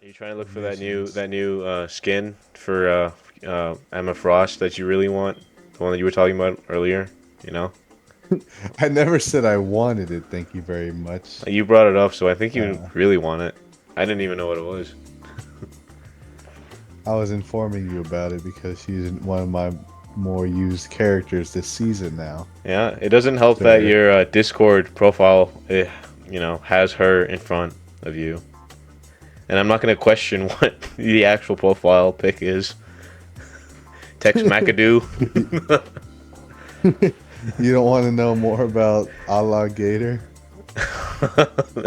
Are you trying to look for missions. that new skin for Emma Frost that you really want? The one that you were talking about earlier. You know, I never said I wanted it. Thank you very much. you brought it up, so I think you Uh, really want it. I didn't even know what it was. I was informing you about it because she's one of my more used characters this season now, Yeah, it doesn't help that sir. your Discord profile, has her in front of you. And I'm not gonna question what the actual profile pic is. Tex McAdoo. You don't want to know more about Gator?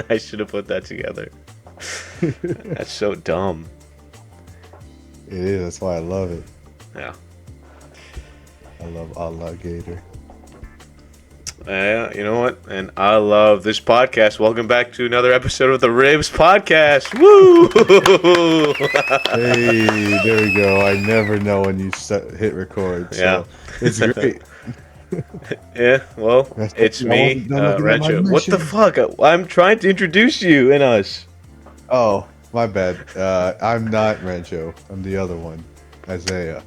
I should have put that together. It That's so dumb. is. That's why I love it. Yeah. I love Gator. You know what? And I love this podcast. Welcome back to another episode of the Ribs Podcast. Woo! Hey, there we go. I never know when you hit record, Yeah. so it's great. Yeah, well, I told it's you I me, wasn't done looking at my Rancho. What the missions. fuck? I'm trying to introduce you and us. Oh, my bad. I'm not Rancho. I'm the other one, Isaiah.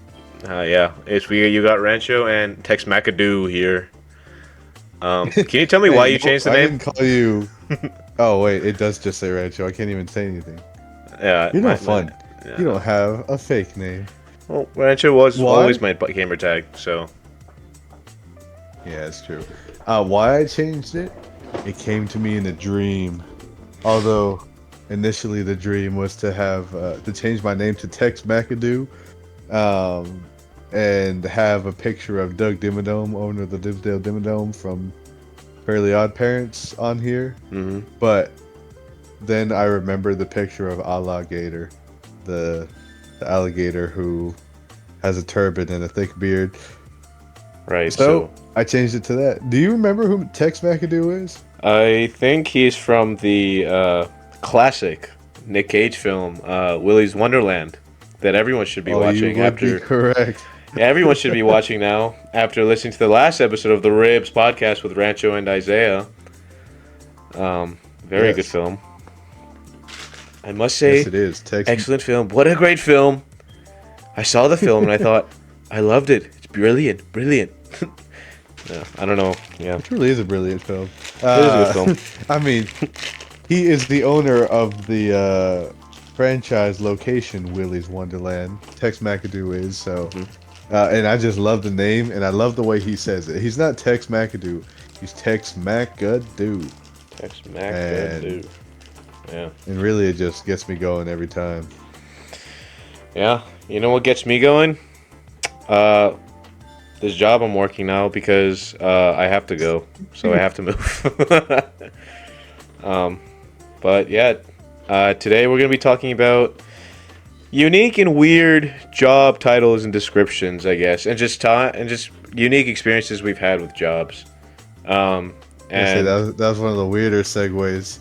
Yeah, you got Rancho and Tex McAdoo here. Can you tell me why Hey, you no, changed the I name? didn't call you. Oh wait, it does just say Rancho. I can't even say anything. Yeah, You're no fun. You yeah. don't have a fake name. Well, Rancho was Why? always my gamer tag, so Yeah, it's true. Why I changed it? It came to me in a dream. Although initially the dream was to have to change my name to Tex McAdoo, um, and have a picture of Doug Dimmadome, owner of the Dimsdale Dimmadome from Fairly Odd Parents, on here. hmm But then I remember the picture of Alligator, the the alligator who has a turban and a thick beard. right. So So I changed it to that. Do you remember who Tex McAdoo is? I think he's from the classic Nick Cage film, Willy's Wonderland, that everyone should be Oh, you watching would be after. correct. Yeah, everyone should be watching now after listening to the last episode of the Ribs podcast with Rancho and Isaiah. Very good Yes. film. I must Yes, say, it is. Tex. excellent film. What a great film! I saw the film and I thought, I loved it. It's brilliant, brilliant. Yeah, I don't know. Yeah, It really is a brilliant film. it is a good Uh, film. I mean, he is the owner of the franchise location, Willy's Wonderland. Tex McAdoo is so, hmm and I just love the name, and I love the way he says it. He's not Tex McAdoo. He's Tex McAdoo, Tex Mac, and dude. Yeah. really it just gets me going every time. Yeah, you know what gets me going? Uh, this job I'm working now because I have to go, so I have to move. um, but yeah, today we're gonna be talking about unique and weird job titles and descriptions, I guess, and just unique experiences we've had with jobs. Um, I say and that was one of the weirder segues.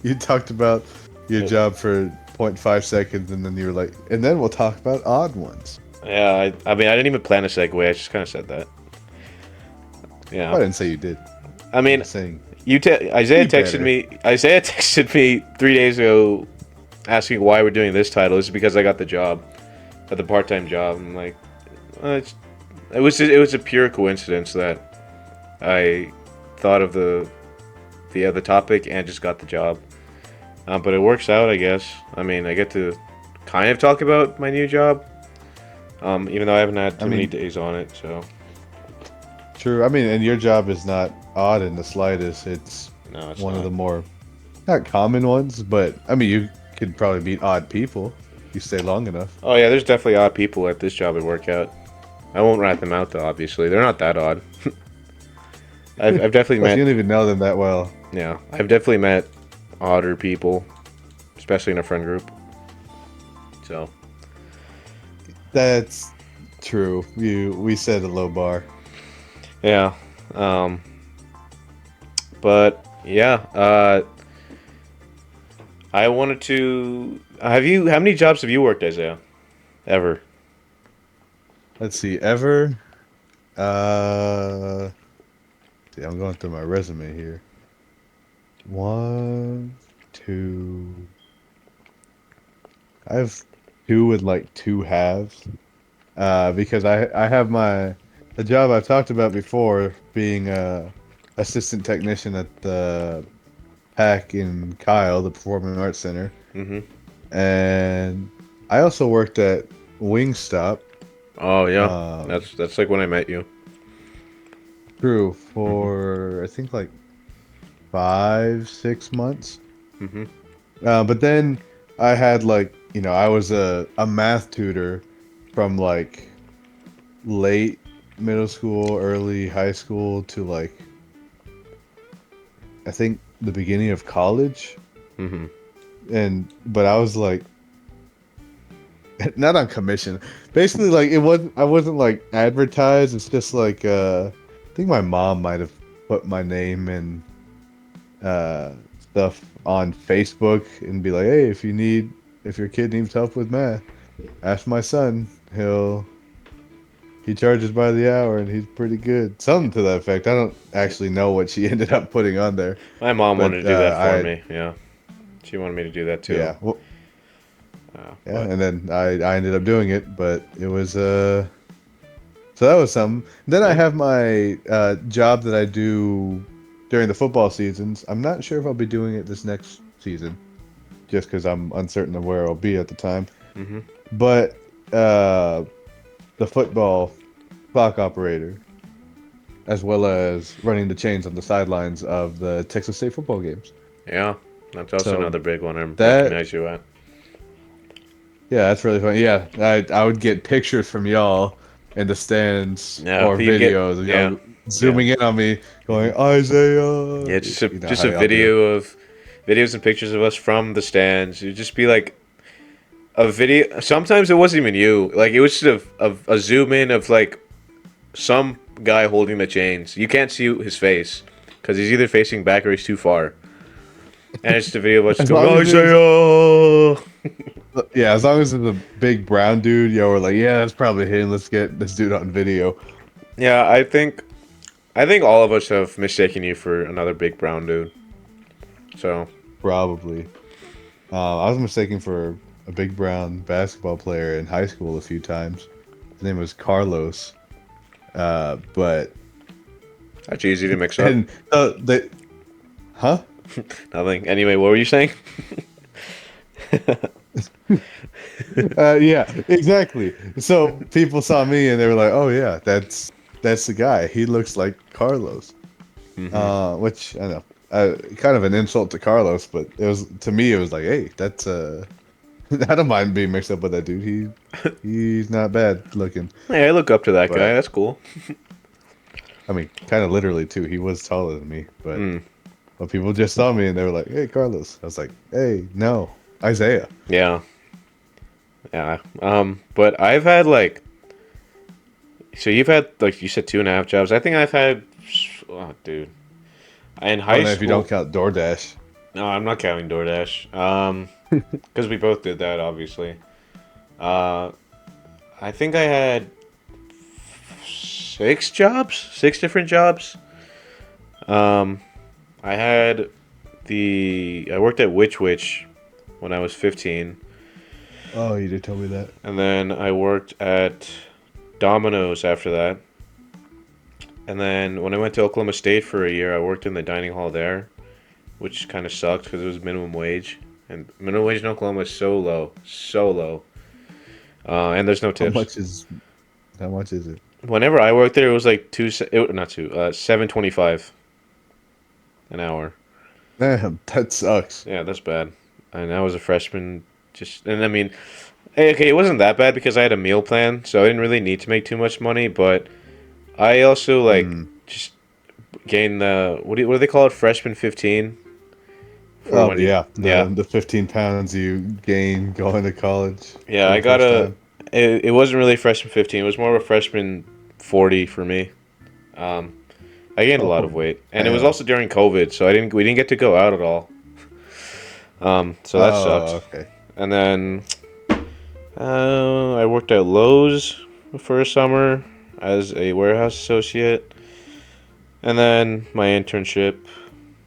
You talked about your job for zero point 0.5 seconds, and then you were like, and then we'll talk about odd ones. yeah, I mean, I didn't even plan a segue. I just kind of said that. I Yeah, didn't say you did. I I'm mean, just saying Isaiah be texted better. me. Isaiah texted me 3 days ago, asking why we're doing this title. This is because I got the job, the part-time job. I'm like, it was a pure coincidence that I thought of the topic and just got the job. But it works out, I guess. I mean, I get to kind of talk about my new job, even though I haven't had I too many mean, days on it. So true. I mean, and your job is not odd in the slightest. It's no, it's one of not. the more not common ones, but I mean, you could probably meet odd people if you stay long enough. Oh yeah, there's definitely odd people at this job at workout. I won't rat them out though. Obviously, they're not that odd. I've definitely Plus, you met. don't even know them that well. Yeah, I've definitely met odder people, especially in a friend group. So That's true. We set a low bar. yeah, um, but yeah, I wanted to. Have you? How many jobs have you worked, Isaiah? Ever? Let's see. Ever? Uh, see, I'm going through my resume here. One, two, I have two with like two halves. Because I have the job I've talked about before being a assistant technician at the PAC in Kyle, the Performing Arts Center, Mm-hmm. and I also worked at Wingstop. Oh yeah, Um, that's like when I met you. True Mm-hmm. for I think like 5, 6 months. Mm-hmm. But then I had like I was a math tutor from like late middle school, early high school to like I think the beginning of college. Mm-hmm. And but I was like not on commission. Basically like it wasn't I wasn't like advertised. It's just like I think my mom might have put my name and stuff on Facebook and be like, "Hey, if your kid needs help with math, ask my son. He charges by the hour and he's pretty good." Something to that effect. I don't actually know what she ended up putting on there, My mom wanted but to do that for I me. Yeah, she wanted me to do that too. yeah, well, yeah, But and then I ended up doing it, but it was so that was something. Then I yeah. have my job that I do during the football seasons. I'm not sure if I'll be doing it this next season, just because I'm uncertain of where I'll be at the time. Mm-hmm. But the football clock operator, as well as running the chains on the sidelines of the Texas State football games. Yeah, that's also So another big one I that, recognize you at. yeah, that's really fun. Yeah, I would get pictures from y'all in the stands Yeah, or you'd get videos of yeah, y'all yeah, zooming in on me, hmm going Isaiah. yeah. You know Just how a y'all do. videos and pictures of us from the stands. It'd just be like a video. Sometimes it wasn't even you. Like it was just a zoom in of like some guy holding the chains. You can't see his face because he's either facing back or he's too far. And it's the video of us As going long as it was, Isaiah. yeah, as long as it's a big brown dude, yo, we're like, yeah, that's probably him. Let's get this dude on video. Yeah, I think all of us have mistaken you for another big brown dude. So Probably. I was mistaken for a big brown basketball player in high school a few times. His name was Carlos. But that's easy to mix up. and the huh? Nothing. Anyway, what were you saying? Yeah, exactly. So people saw me and they were like, "Oh yeah, that's the guy. He looks like Carlos." Hmm. Which I know, kind of an insult to Carlos, but it was to me. It was like, "Hey, that's I don't mind being mixed up with that dude. He's not bad looking." Hey, I look up to that guy. But That's cool. I mean, kind of literally too. He was taller than me, Mm, but people just saw me and they were like, "Hey, Carlos." I was like, "Hey, no, Isaiah." yeah, yeah. But I've had like, so you've had like you said 2.5 jobs. I think I've had, oh, dude, in Oh, high and if you don't school. count DoorDash. No, I'm not counting DoorDash. Because we both did that, obviously. Uh, I think I had 6 jobs, 6 different jobs. Um, I had I worked at Witch when I was 15, Oh, you did tell me that. and then I worked at Domino's after that. And then when I went to Oklahoma State for a year, I worked in the dining hall there, which kind of sucked because it was minimum wage, and minimum wage in Oklahoma is so low, so low. And there's no How tips. much is how much is it? Whenever I worked there, it was like not two, 7.25 an hour. Damn, that sucks. Yeah, that's bad. And I was a freshman. Just and I mean, okay, it wasn't that bad because I had a meal plan, so I didn't really need to make too much money. But I also like Mm. just gained the what do they call it? Freshman 15 for Oh when you yeah, yeah the 15 pounds you gain going to college yeah for I the got first a. time. It wasn't really freshman 15. It was more of a freshman 40 for me. Um, I gained a lot of Oh weight, and it was damn. also during COVID, so we didn't get to go out at all. So that Oh sucked. okay. And then I worked at Lowe's for a summer as a warehouse associate, and then my internship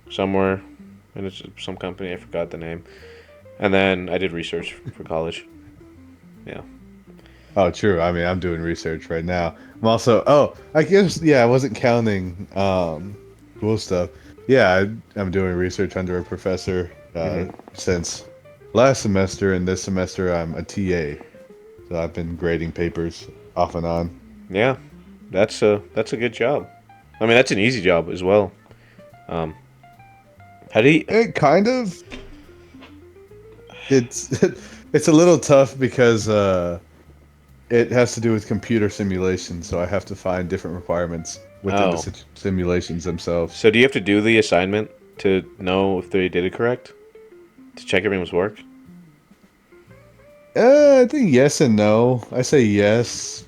somewhere, and it's some company I forgot the name. And then I did research for college. Yeah. Oh, true. I mean, I'm doing research right now. I'm also, oh, I guess, yeah, I wasn't counting cool stuff. Yeah, I'm doing research under a professor Hmm. since last semester, and this semester I'm a TA. So I've been grading papers off and on. Yeah, that's a good job. I mean, that's an easy job as well. Um, how do you? It kind of, it's it's a little tough because it has to do with computer simulations, so I have to find different requirements within the Oh, simulations themselves. so do you have to do the assignment to know if they did it correct? To check everyone's work? I think yes and no. I say yes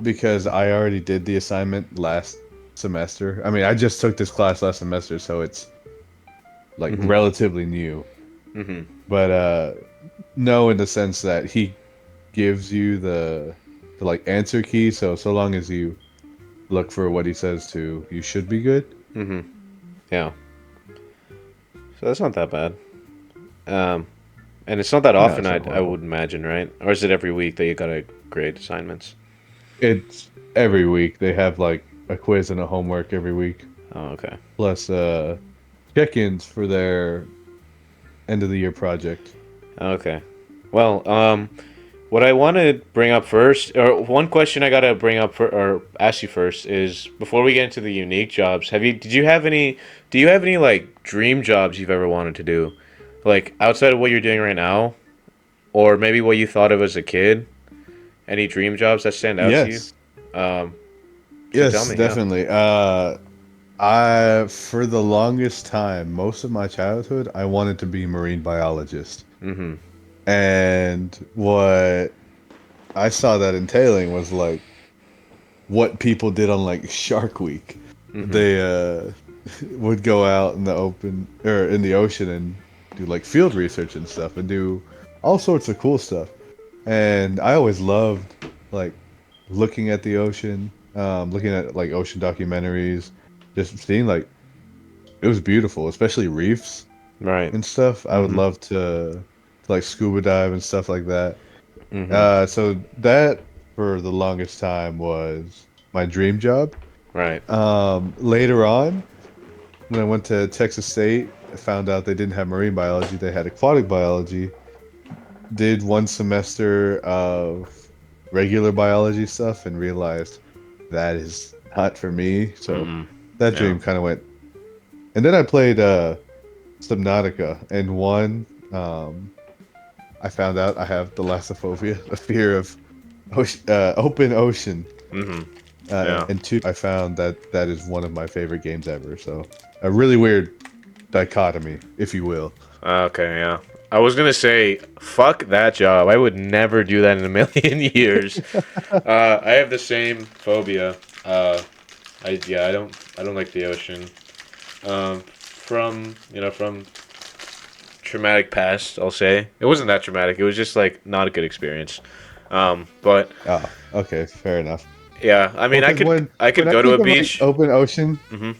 because I already did the assignment last semester. I mean, I just took this class last semester, so it's like Mm-hmm. relatively new. Mm-hmm. But no, in the sense that he gives you the like answer key. So long as you look for what he says to, you should be good. Mm-hmm. Yeah. So that's not that bad. Um, and it's not that No, often. it's I not I horrible. would imagine, right? Or is it every week that you gotta grade assignments? It's every week. They have like a quiz and a homework every week, Oh, okay. plus check-ins for their end of the year project. Okay. Well, what I want to bring up first, or one question I gotta bring up for, or ask you first, is before we get into the unique jobs, did you have any, do you have any like dream jobs you've ever wanted to do, like outside of what you're doing right now, or maybe what you thought of as a kid? Any dream jobs that stand out to you? Yes. Um, so tell Yes, me, yeah. definitely. I for the longest time, most of my childhood, I wanted to be a marine biologist. Mm-hmm. And what I saw that entailing was like what people did on like Shark Week. Mm-hmm. They would go out in the open or in the ocean and do like field research and stuff and do all sorts of cool stuff. And I always loved like looking at the ocean, looking at like ocean documentaries, just seeing like it was beautiful, especially reefs Right. and stuff. I would Mm-hmm. love to like scuba dive and stuff like that. Mm-hmm. So that for the longest time was my dream job. Right. Later on, when I went to Texas State, I found out they didn't have marine biology, they had aquatic biology. Did one semester of regular biology stuff and realized that is not for me. So Mm-mm. that Yeah. dream kind of went. And then I played Subnautica and won. I found out I have thalassophobia, a fear of open ocean. Mm-hmm. Yeah. And two, I found that that is one of my favorite games ever. So a really weird dichotomy, if you will. Okay, yeah. I was gonna say, fuck that job. I would never do that in a million years. I have the same phobia. I don't like the ocean. From traumatic past, I'll say it wasn't that traumatic. It was just like not a good experience. But Oh, okay, fair enough. yeah, I Well, mean, because I when could I go to think a of like beach. open ocean, Hmm.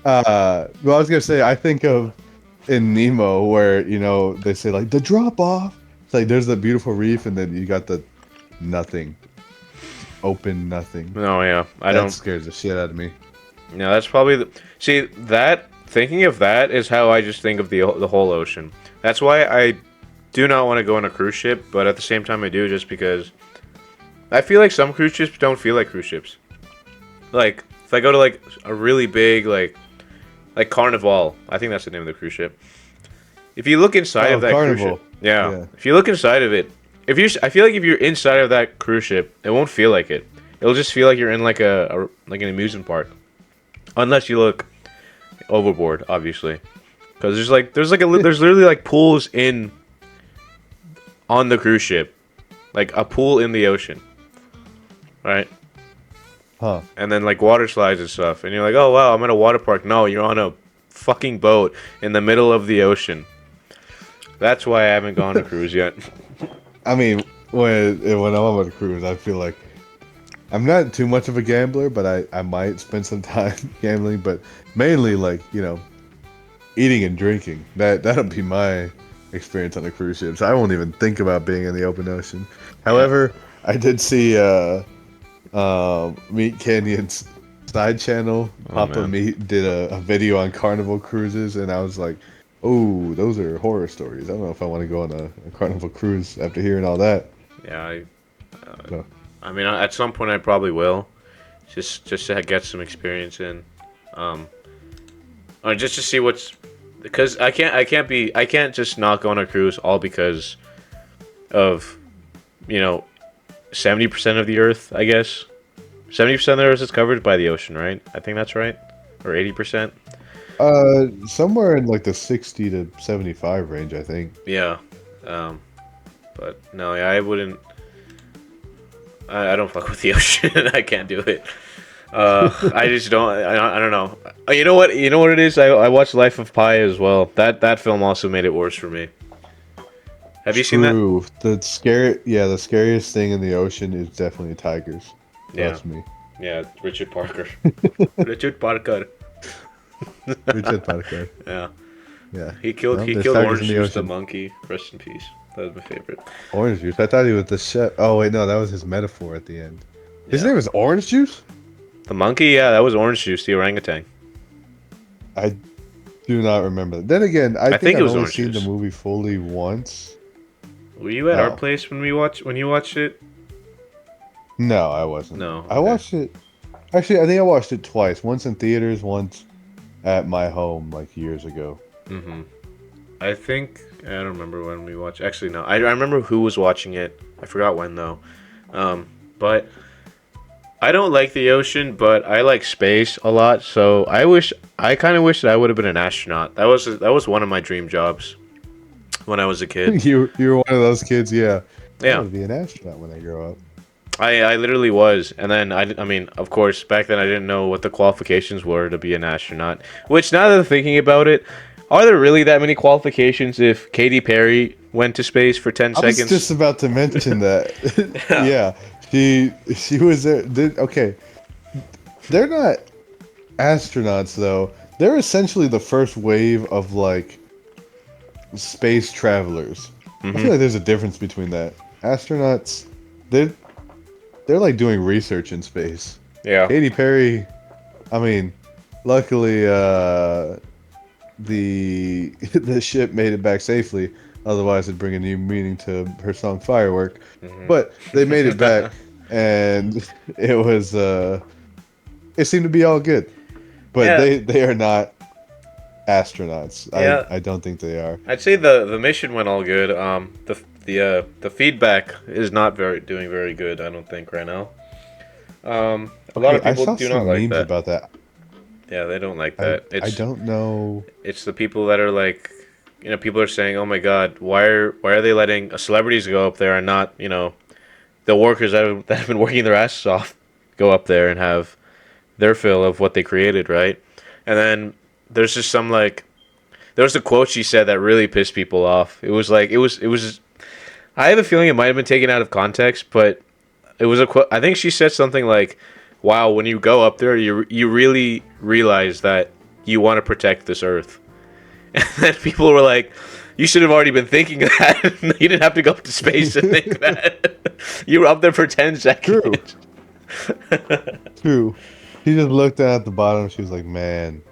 well, I was gonna say I think of in Nemo where they say like the drop off. It's like there's the beautiful reef, and then you got the nothing, open nothing. No, yeah, I That don't. scares the shit out of me. No, that's probably see that thinking of that is how I just think of the whole ocean. That's why I do not want to go on a cruise ship, but at the same time I do just because I feel like some cruise ships don't feel like cruise ships. Like if I go to like a really big like Carnival, I think that's the name of the cruise ship. If you look inside of Oh, that cruise ship, Carnival. yeah. Yeah. If you look inside of it, I feel like if you're inside of that cruise ship, it won't feel like it. It'll just feel like you're in like like an amusement park. Unless you look overboard, obviously, because there's literally like pools in on the cruise ship, like a pool in the ocean, right? Huh. And then like water slides and stuff, and you're like, oh wow, I'm at a water park. No, you're on a fucking boat in the middle of the ocean. That's why I haven't gone to cruise yet. I mean, when I'm on a cruise, I feel like I'm not too much of a gambler, but I might spend some time gambling, but mainly like, eating and drinking. That'll be my experience on a cruise ship, so I won't even think about being in the open ocean. Yeah. However, I did see Meat Canyon's side channel. Oh Papa man. Meat did a video on Carnival cruises, and I was like, "Oh, those are horror stories. I don't know if I want to go on a Carnival cruise after hearing all that." Yeah. So, I mean, at some point I probably will, just to get some experience in, um, or just to see what's, because I can't just not go on a cruise all because of, you know, 70% of the Earth, I guess. 70% of the Earth is covered by the ocean, right? I think that's right, or 80%. somewhere in like the 60 to 75 range, I think. Yeah, um, but no, yeah, I wouldn't. I don't fuck with the ocean. I can't do it. I just don't. I don't know. You know what? You know what it is. I watched Life of Pi as well. That film also made it worse for me. Have you seen that? True. The scariest thing in the ocean is definitely tigers. Yeah, Trust me. yeah. Richard Parker. Richard Parker. Richard Parker. Yeah, Yeah. he killed Well, he there's killed tigers in Orange the Juice the ocean. monkey. Rest in peace. That was my favorite. Orange juice. I thought he was the chef. Oh wait, no, that was his metaphor at the end. His Yeah, name is Orange Juice? the monkey. Yeah, that was Orange Juice, the orangutan. I do not remember. Then again, I I think think it I've was only Orange seen the Juice. movie fully once. Were you at our Oh. place when you watched it? No, I wasn't. No. I Okay. watched it. Actually, I think I watched it twice. Once in theaters, once at my home, like years ago. Mm-hmm. I think I don't remember when we watched. Actually, no. I remember who was watching it. I forgot when though. But I don't like the ocean, but I like space a lot. So I kind of wish that I would have been an astronaut. That was one of my dream jobs when I was a kid. You were one of those kids, yeah. I Yeah, want to be an astronaut when I grow up. I literally was, and then I mean, of course, back then I didn't know what the qualifications were to be an astronaut. Which now that I'm thinking about it, are there really that many qualifications if Katy Perry went to space for 10 I was seconds? just about to mention that. Yeah. Yeah, she was there. Okay, they're not astronauts though. They're essentially the first wave of like space travelers. I feel Hmm. like there's a difference between that. Astronauts, they're they're like doing research in space. Yeah. Katy Perry, I mean, luckily the the ship made it back safely. Otherwise, it'd bring a new meaning to her song "Firework." Hmm. But they made it back, and it was it seemed to be all good. But Yeah. they are not astronauts. Yeah. I don't think they are. I'd say the mission went all good. The feedback is not doing very good. I don't think right now. A lot Okay, of I people saw do not some like memes that. about that. Yeah, they don't like that. I don't know. It's the people that are like, people are saying, "Oh my God, why are they letting celebrities go up there and not, the workers that have been working their asses off go up there and have their fill of what they created, right?" And then there's just some like there was a quote she said that really pissed people off. It was like it was. I have a feeling it might have been taken out of context, but it was a quote. I think she said something like, "Wow, when you go up there, you really realize that you want to protect this earth." And then people were like, "You should have already been thinking that. You didn't have to go up to space to think that. You were up there for 10 True, seconds." true. She just looked down at the bottom. She was like, "Man,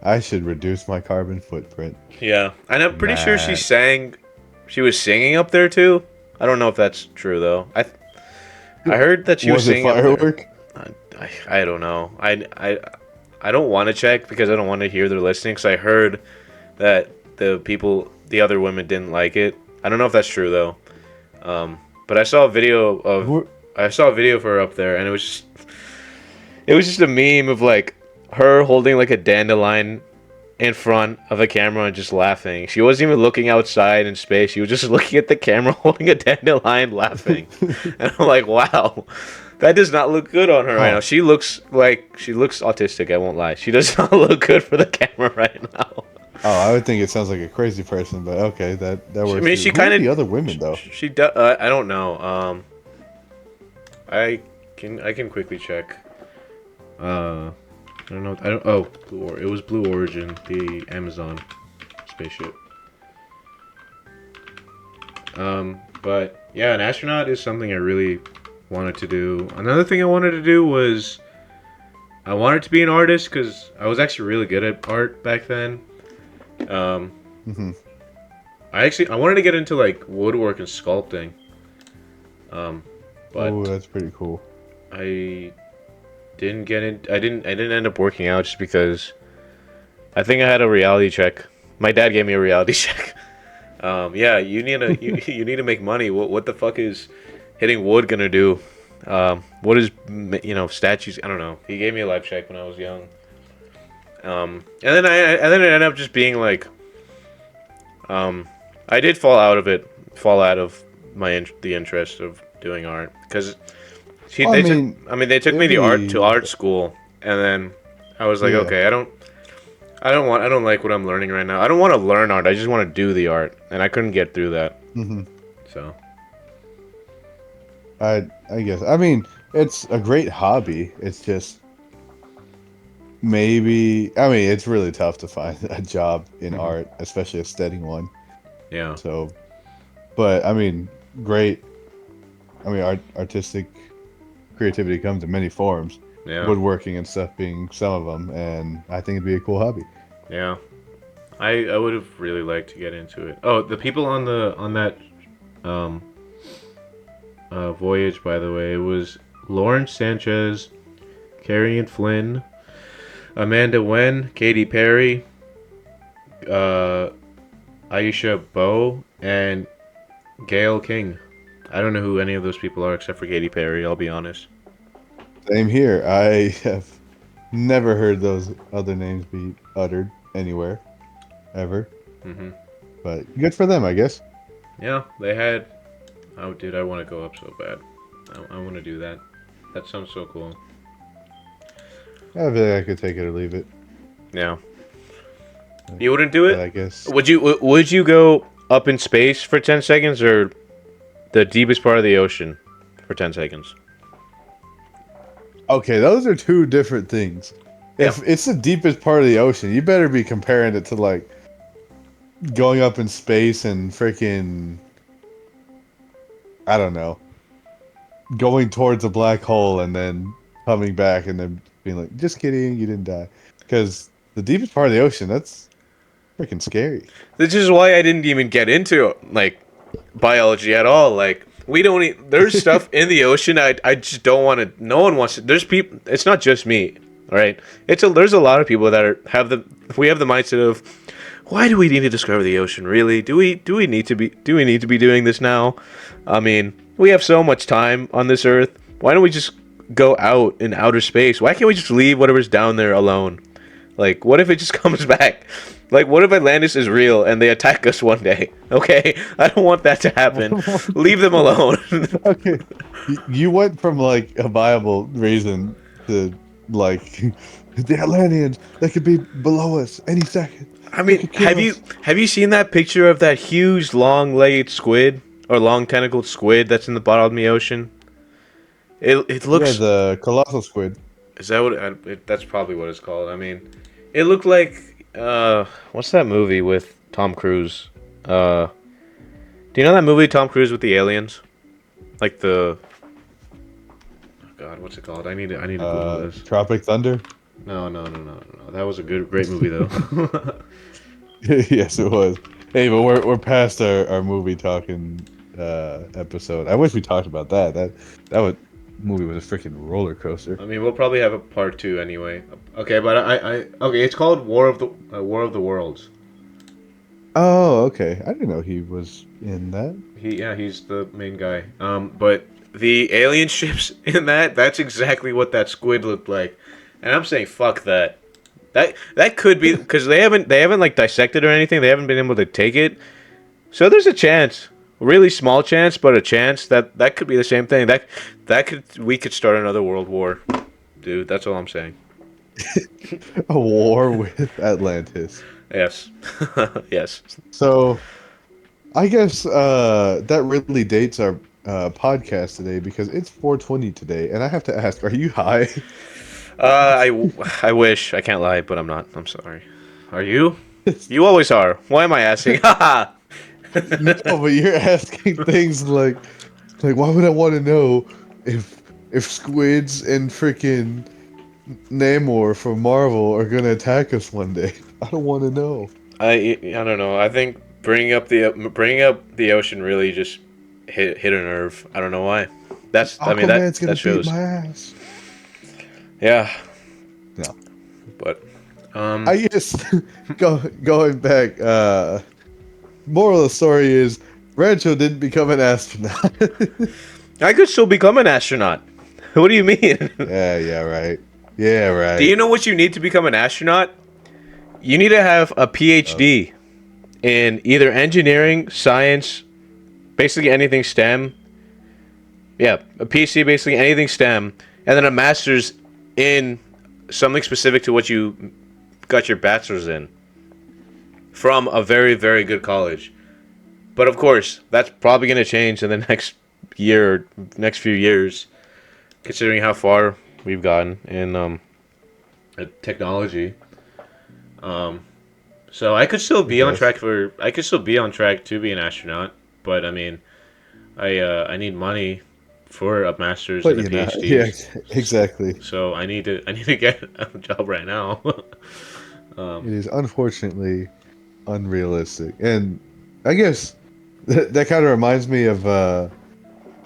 I should reduce my carbon footprint." Yeah, and I'm pretty sure she Man, sang. She was singing up there too. I don't know if that's true though. I heard that she was was it singing up there. firework? I don't know. I don't want to check because I don't want to hear they're listening. Because I heard that the other women didn't like it. I don't know if that's true though. But I saw a video of her up there, and it was just a meme of like her holding like a dandelion in front of a camera and just laughing. She wasn't even looking outside in space. She was just looking at the camera holding a dandelion laughing. And I'm like, wow, that does not look good on her right Huh. now. She looks autistic, I won't lie. She does not look good for the camera right now. Oh, I would think it sounds like a crazy person, but okay, that I works. mean, Too. she Who are kind the of other women though? she does I don't know. I can quickly check. I don't know. I don't. Oh, it was Blue Origin, the Amazon spaceship. But yeah, an astronaut is something I really wanted to do. Another thing I wanted to do was I wanted to be an artist because I was actually really good at art back then. Um, Hmm. I wanted to get into like woodwork and sculpting. Um, Oh, but that's pretty cool. I didn't get in. I didn't end up working out just because I think I had a reality check. My dad gave me a reality check. Yeah, you need to make money. What the fuck is hitting wood gonna do? What is statues? I don't know. He gave me a life check when I was young. And then it ended up just being like, um, I did fall out of the interest of doing art because Well, I mean, they took me it'd to be art school, and then I was like, yeah. okay, I don't like what I'm learning right now. I don't want to learn art. I just want to do the art, and I couldn't get through that. Hmm. So I guess. I mean, it's a great hobby. It's just maybe. I mean, it's really tough to find a job in mhm. art, especially a steady one. Yeah, So, but I mean, great. I mean, artistic creativity comes in many forms, yeah, woodworking and stuff being some of them, and I think it'd be a cool hobby. yeah. I would have really liked to get into it. Oh, the people on that um voyage, by the way, it was Lawrence Sanchez, Carrie Flynn, Amanda Wen, Katy Perry, uh, Aisha Bowe, and Gail King. I don't know who any of those people are except for Katy Perry. I'll be honest. Same here. I have never heard those other names be uttered anywhere ever, Hmm. but good for them, I guess. Yeah, they had. Oh, dude, I want to go up so bad. I want to do that. That sounds so cool. I feel like I could take it or leave it, Yeah. You wouldn't do but it? I guess. Would you go up in space for 10 seconds or the deepest part of the ocean for 10 seconds? Okay, those are two different things. Yeah. If it's the deepest part of the ocean, you better be comparing it to like going up in space and freaking, I don't know, going towards a black hole and then coming back and then being like, just kidding, you didn't die. Because the deepest part of the ocean, that's freaking scary. This is why I didn't even get into like biology at all. Like we don't there's stuff in the ocean I just don't want to no one wants to. There's people it's not just me, all right? There's a lot of people that we have the mindset of why do we need to discover the ocean really? Do we need to be doing this now? I mean, we have so much time on this earth. Why don't we just go out in outer space? Why can't we just leave whatever's down there alone? Like, what if it just comes back? Like, what if Atlantis is real and they attack us one day? Okay, I don't want that to happen. Leave them alone. Okay, you went from like a viable reason to like the Atlanteans. They could be below us any second. I They mean, could kill us. have you seen that picture of that huge long-legged squid or long-tentacled squid that's in the bottom of the ocean? It Yeah, looks the colossal squid. is that what that's probably what it's called. I mean, it looked like what's that movie with Tom Cruise? Do you know that movie Tom Cruise with the aliens? Like the oh God, what's it called? I need to Google this. Tropic Thunder. No. That was a great movie though. Yes, it was. Hey, but we're past our movie talking episode. I wish we talked about that. That was movie was a freaking roller coaster. I mean, we'll probably have a part two anyway. Okay, but okay, it's called War of the Worlds. Oh, okay. I didn't know he was in that. He's the main guy. But the alien ships in that's exactly what that squid looked like, and I'm saying fuck that. That could be because they haven't like dissected or anything. They haven't been able to take it. So there's a chance, really small chance, but a chance that could be the same thing. We could start another world war, dude. That's all I'm saying. A war with Atlantis. Yes, yes. So I guess that really dates our podcast today because it's 4:20 today, and I have to ask: Are you high? I wish I can't lie, but I'm not. I'm sorry. Are you? You always are. Why am I asking? Haha. No, but you're asking things like why would I want to know if squids and freaking Namor from Marvel are gonna attack us one day? I don't want to know. I don't know. I think bringing up the ocean really just hit a nerve. I don't know why. I mean Aquaman's gonna that beat shows. my ass. Yeah, No, but I guess going back. Moral of the story is Rancho didn't become an astronaut. I could still become an astronaut. What do you mean? Yeah, right. Yeah, right. Do you know what you need to become an astronaut? You need to have a PhD in either engineering, science, basically anything STEM. Yeah, a PhD basically anything STEM, and then a master's in something specific to what you got your bachelor's in from a very, very good college. But of course, that's probably going to change in the next year or next few years, considering how far we've gotten in technology. So I could still be on track to be an astronaut, but I mean, I need money for a master's But and a you know, PhD. yeah, exactly. So I need to get a job right now. It is unfortunately unrealistic, and I guess that kind of reminds me of.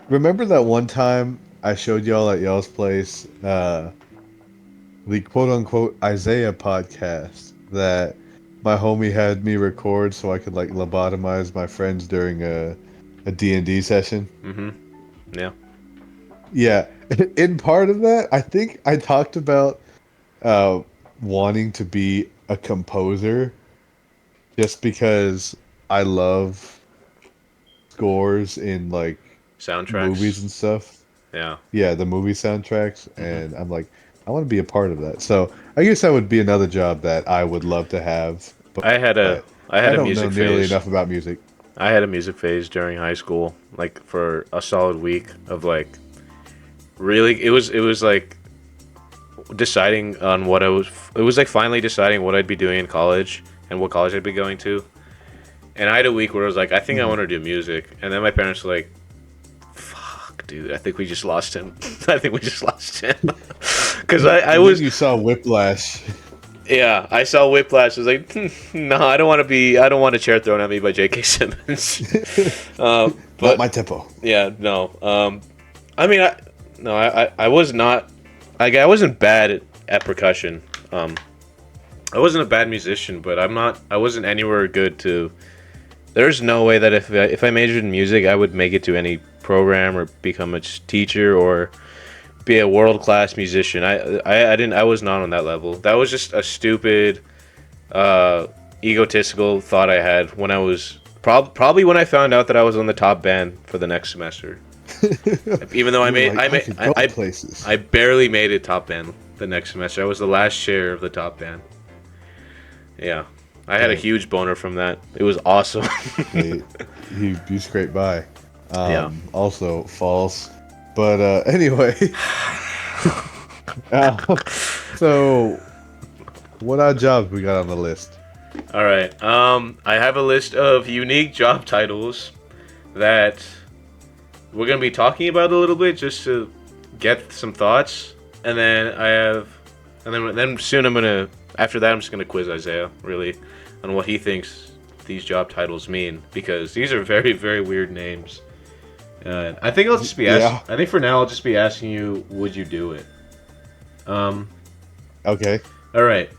Remember that one time I showed y'all at y'all's place, the quote unquote Isaiah podcast that my homie had me record so I could like lobotomize my friends during a D&D session. Mm-hmm. Yeah. Yeah, in part of that, I think I talked about uh, wanting to be a composer just because I love scores in like movies Soundtracks. and stuff. Yeah. Yeah, the movie soundtracks, Mm-hmm. and I'm like, I want to be a part of that. So I guess that would be another job that I would love to have, I had a but I had I a don't know music nearly phase. enough about music. I had a music phase during high school, like for a solid week of like really it was like deciding on what I was it was like finally deciding what I'd be doing in college and what college I'd be going to. And I had a week where I was like, I think I Mhm. want to do music. And then my parents were like, fuck, dude, I think we just lost him. I think we just lost him. Because I And then was, you saw Whiplash. yeah, I saw Whiplash. I was like, no, I don't want to I don't want a chair thrown at me by J.K. Simmons. Not But my tempo. yeah, no. I mean, I was not, like, I wasn't bad at percussion. I wasn't a bad musician, but I wasn't anywhere good to. There's no way that if I majored in music, I would make it to any program or become a teacher or be a world class musician. I was not on that level. That was just a stupid, egotistical thought I had when I was probably when I found out that I was on the top band for the next semester. Even though You were like, I could go places. I barely made it top band the next semester. I was the last chair of the top band. Yeah. I had a Dang. huge boner from that. It was awesome. Hey, you scraped by. Yeah. Also false. But anyway. So, what odd jobs we got on the list? All right. I have a list of unique job titles that we're gonna be talking about a little bit, just to get some thoughts, and then soon after that I'm just gonna quiz Isaiah really on what he thinks these job titles mean, because these are very, very weird names. I think I'll just be asking. Yeah. I think for now I'll just be asking you, would you do it? Okay. All right.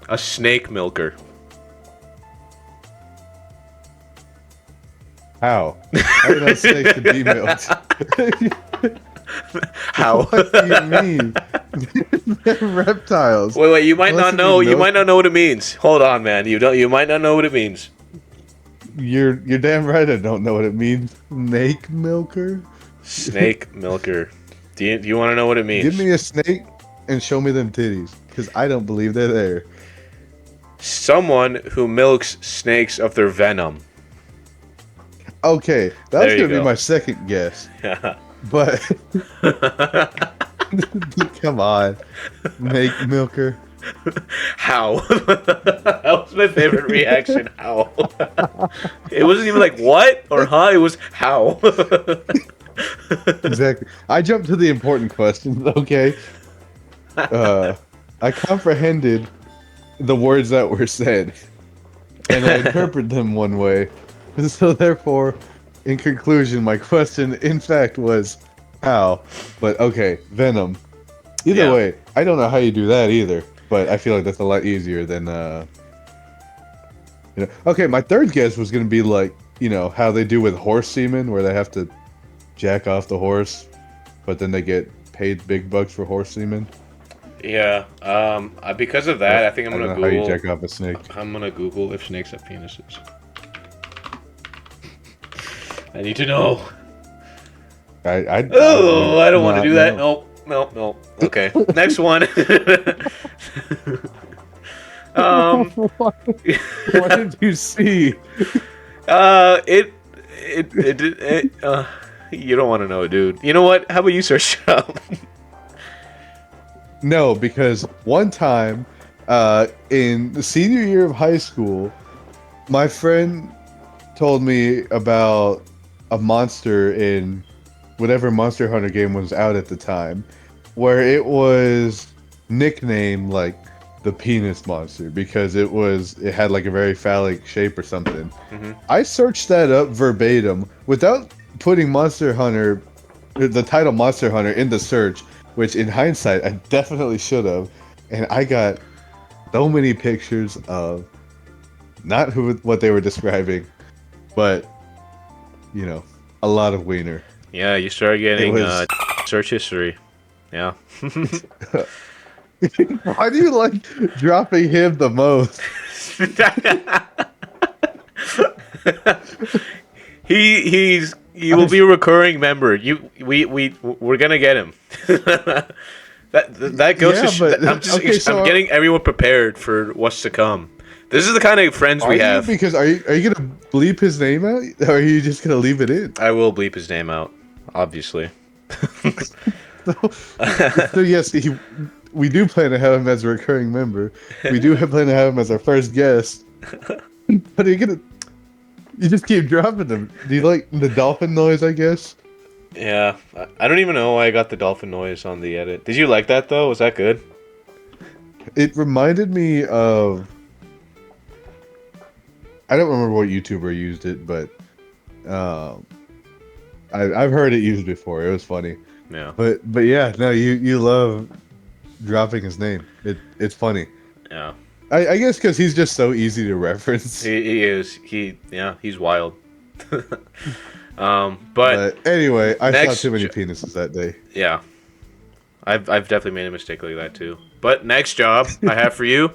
A snake milker. How? I didn't know snakes could be milked. How? What do you mean? They're reptiles. Wait. You might Unless not it know. be You milk- might not know what it means. Hold on, man. You might not know what it means. You're damn right. I don't know what it means. Snake milker. Snake milker. Do you want to know what it means? Give me a snake and show me them titties, because I don't believe they're there. Someone who milks snakes of their venom. Okay, that There was you gonna be go. my second guess, but come on, snake milker. How? That was my favorite reaction. How? It wasn't even like what or huh. It was how. Exactly. I jumped to the important questions. Okay. I comprehended the words that were said, and I interpreted them one way. So therefore, in conclusion, my question, in fact, was how. But okay, Venom. Either Yeah. way, I don't know how you do that either. But I feel like that's a lot easier than Okay, my third guess was gonna be like, how they do with horse semen, where they have to jack off the horse, but then they get paid big bucks for horse semen. Yeah. Because of that, I think I'm I don't gonna know how you Google. jack off a snake. I'm gonna Google if snakes have penises. I need to know. Oh, I don't want to do that. know. Nope. Nope. Nope. Okay. Next one. What did you see? It. You don't want to know, dude. You know what? How about you search it up? No, because one time, in the senior year of high school, my friend told me about a monster in whatever Monster Hunter game was out at the time, where it was nicknamed like the penis monster because it had like a very phallic shape or something. Mm-hmm. I searched that up verbatim without putting Monster Hunter, the title Monster Hunter, in the search, which in hindsight I definitely should have, and I got so many pictures of not what they were describing, but a lot of wiener. Yeah, you start getting was- search history. Yeah. Why do you like dropping him the most? He will be a recurring member. We're gonna get him. that goes Yeah, to but- okay, so I'm getting everyone prepared for what's to come. This is the kind of friends we have. Because are you gonna bleep his name out, or are you just gonna leave it in? I will bleep his name out, obviously. So yes, we do plan to have him as a recurring member. We do plan to have him as our first guest. But are you gonna? You just keep dropping them. Do you like the dolphin noise? I guess. Yeah, I don't even know why I got the dolphin noise on the edit. Did you like that though? Was that good? It reminded me of. I don't remember what YouTuber used it, but I've heard it used before. It was funny. Yeah. But yeah, no, you love dropping his name. It's funny. Yeah. I guess because he's just so easy to reference. He is. He's wild. But anyway, I saw next too many penises that day. yeah, I've definitely made a mistake like that too. But next job I have for you,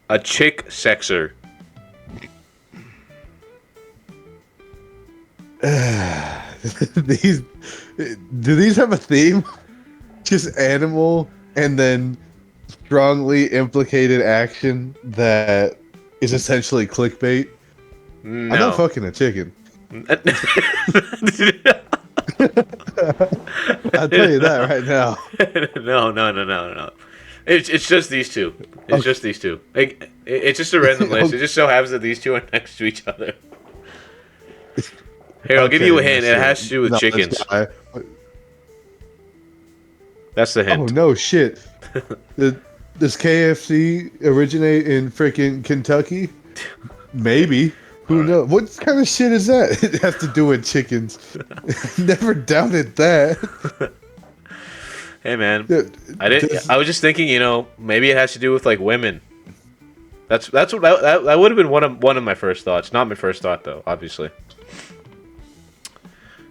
a chick sexer. Do these have a theme? Just animal and then strongly implicated action that is essentially clickbait. No. I'm not fucking a chicken. I'll tell you that right now. No. It's just these two. It's just these two. Like it's just a random list. It just so happens that these two are next to each other. Here, I'll give you a hint. It has to do with chickens. That's the hint. Oh no shit! Does KFC originate in freaking Kentucky? Maybe. Who knows? What kind of shit is that? It has to do with chickens. Never doubted that. Hey man, I was just thinking, maybe it has to do with like women. That's what that would have been one of my first thoughts. Not my first thought though, obviously.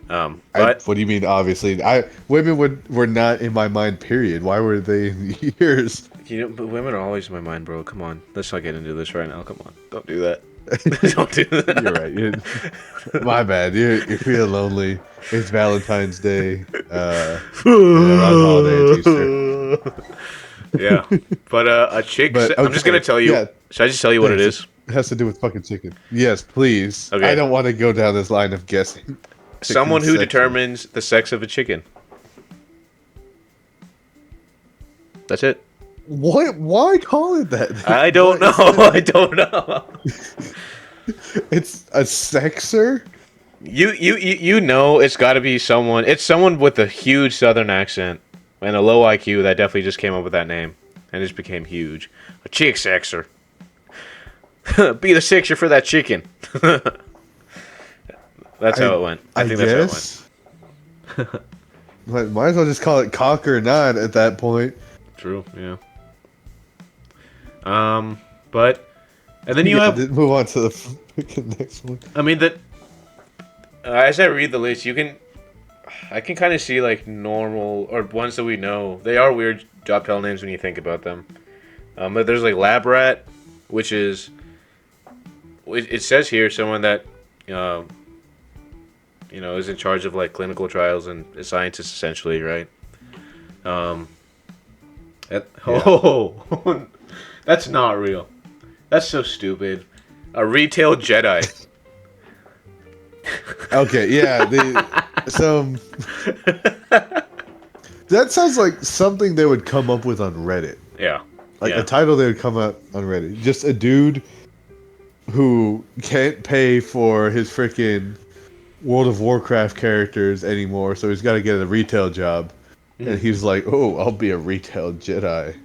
But what do you mean? Obviously, women were not in my mind. Period. Why were they in yours? but women are always in my mind, bro. Come on, let's not get into this right now. Come on, don't do that. Don't do that. You're right. My bad. You're feeling lonely. It's Valentine's Day. Holiday, Easter. Yeah, but a chick. But, I'm just gonna tell you. Yeah. Should I just tell you what it is? It has to do with fucking chicken. Yes, please. Okay. I don't want to go down this line of guessing. Someone who section. determines the sex of a chicken. That's it. What? Why call it that? I don't What know. is that? I don't know. It's a sexer. You know it's got to be someone. It's someone with a huge Southern accent and a low IQ that definitely just came up with that name and just became huge. A chick sexer. Be the sixer for that chicken. That's how it went. I I think that's how it went. guess. Might as well just call it cock or not at that point. True. Yeah. But and then you Yeah, have. then move on to the freaking next one. I mean that. As I read the list, I can kind of see like normal or ones that we know. They are weird job title names when you think about them. But there's like lab rat, which is. It says here someone that, is in charge of like clinical trials and a scientist essentially, right? Um. Yeah. Oh, that's not real. That's so stupid. A retail Jedi. Okay, yeah. That sounds like something they would come up with on Reddit. Yeah. Like Yeah. a title they would come up on Reddit. Just a dude who can't pay for his freaking World of Warcraft characters anymore, so he's got to get a retail job. And he's like, "Oh, I'll be a retail Jedi."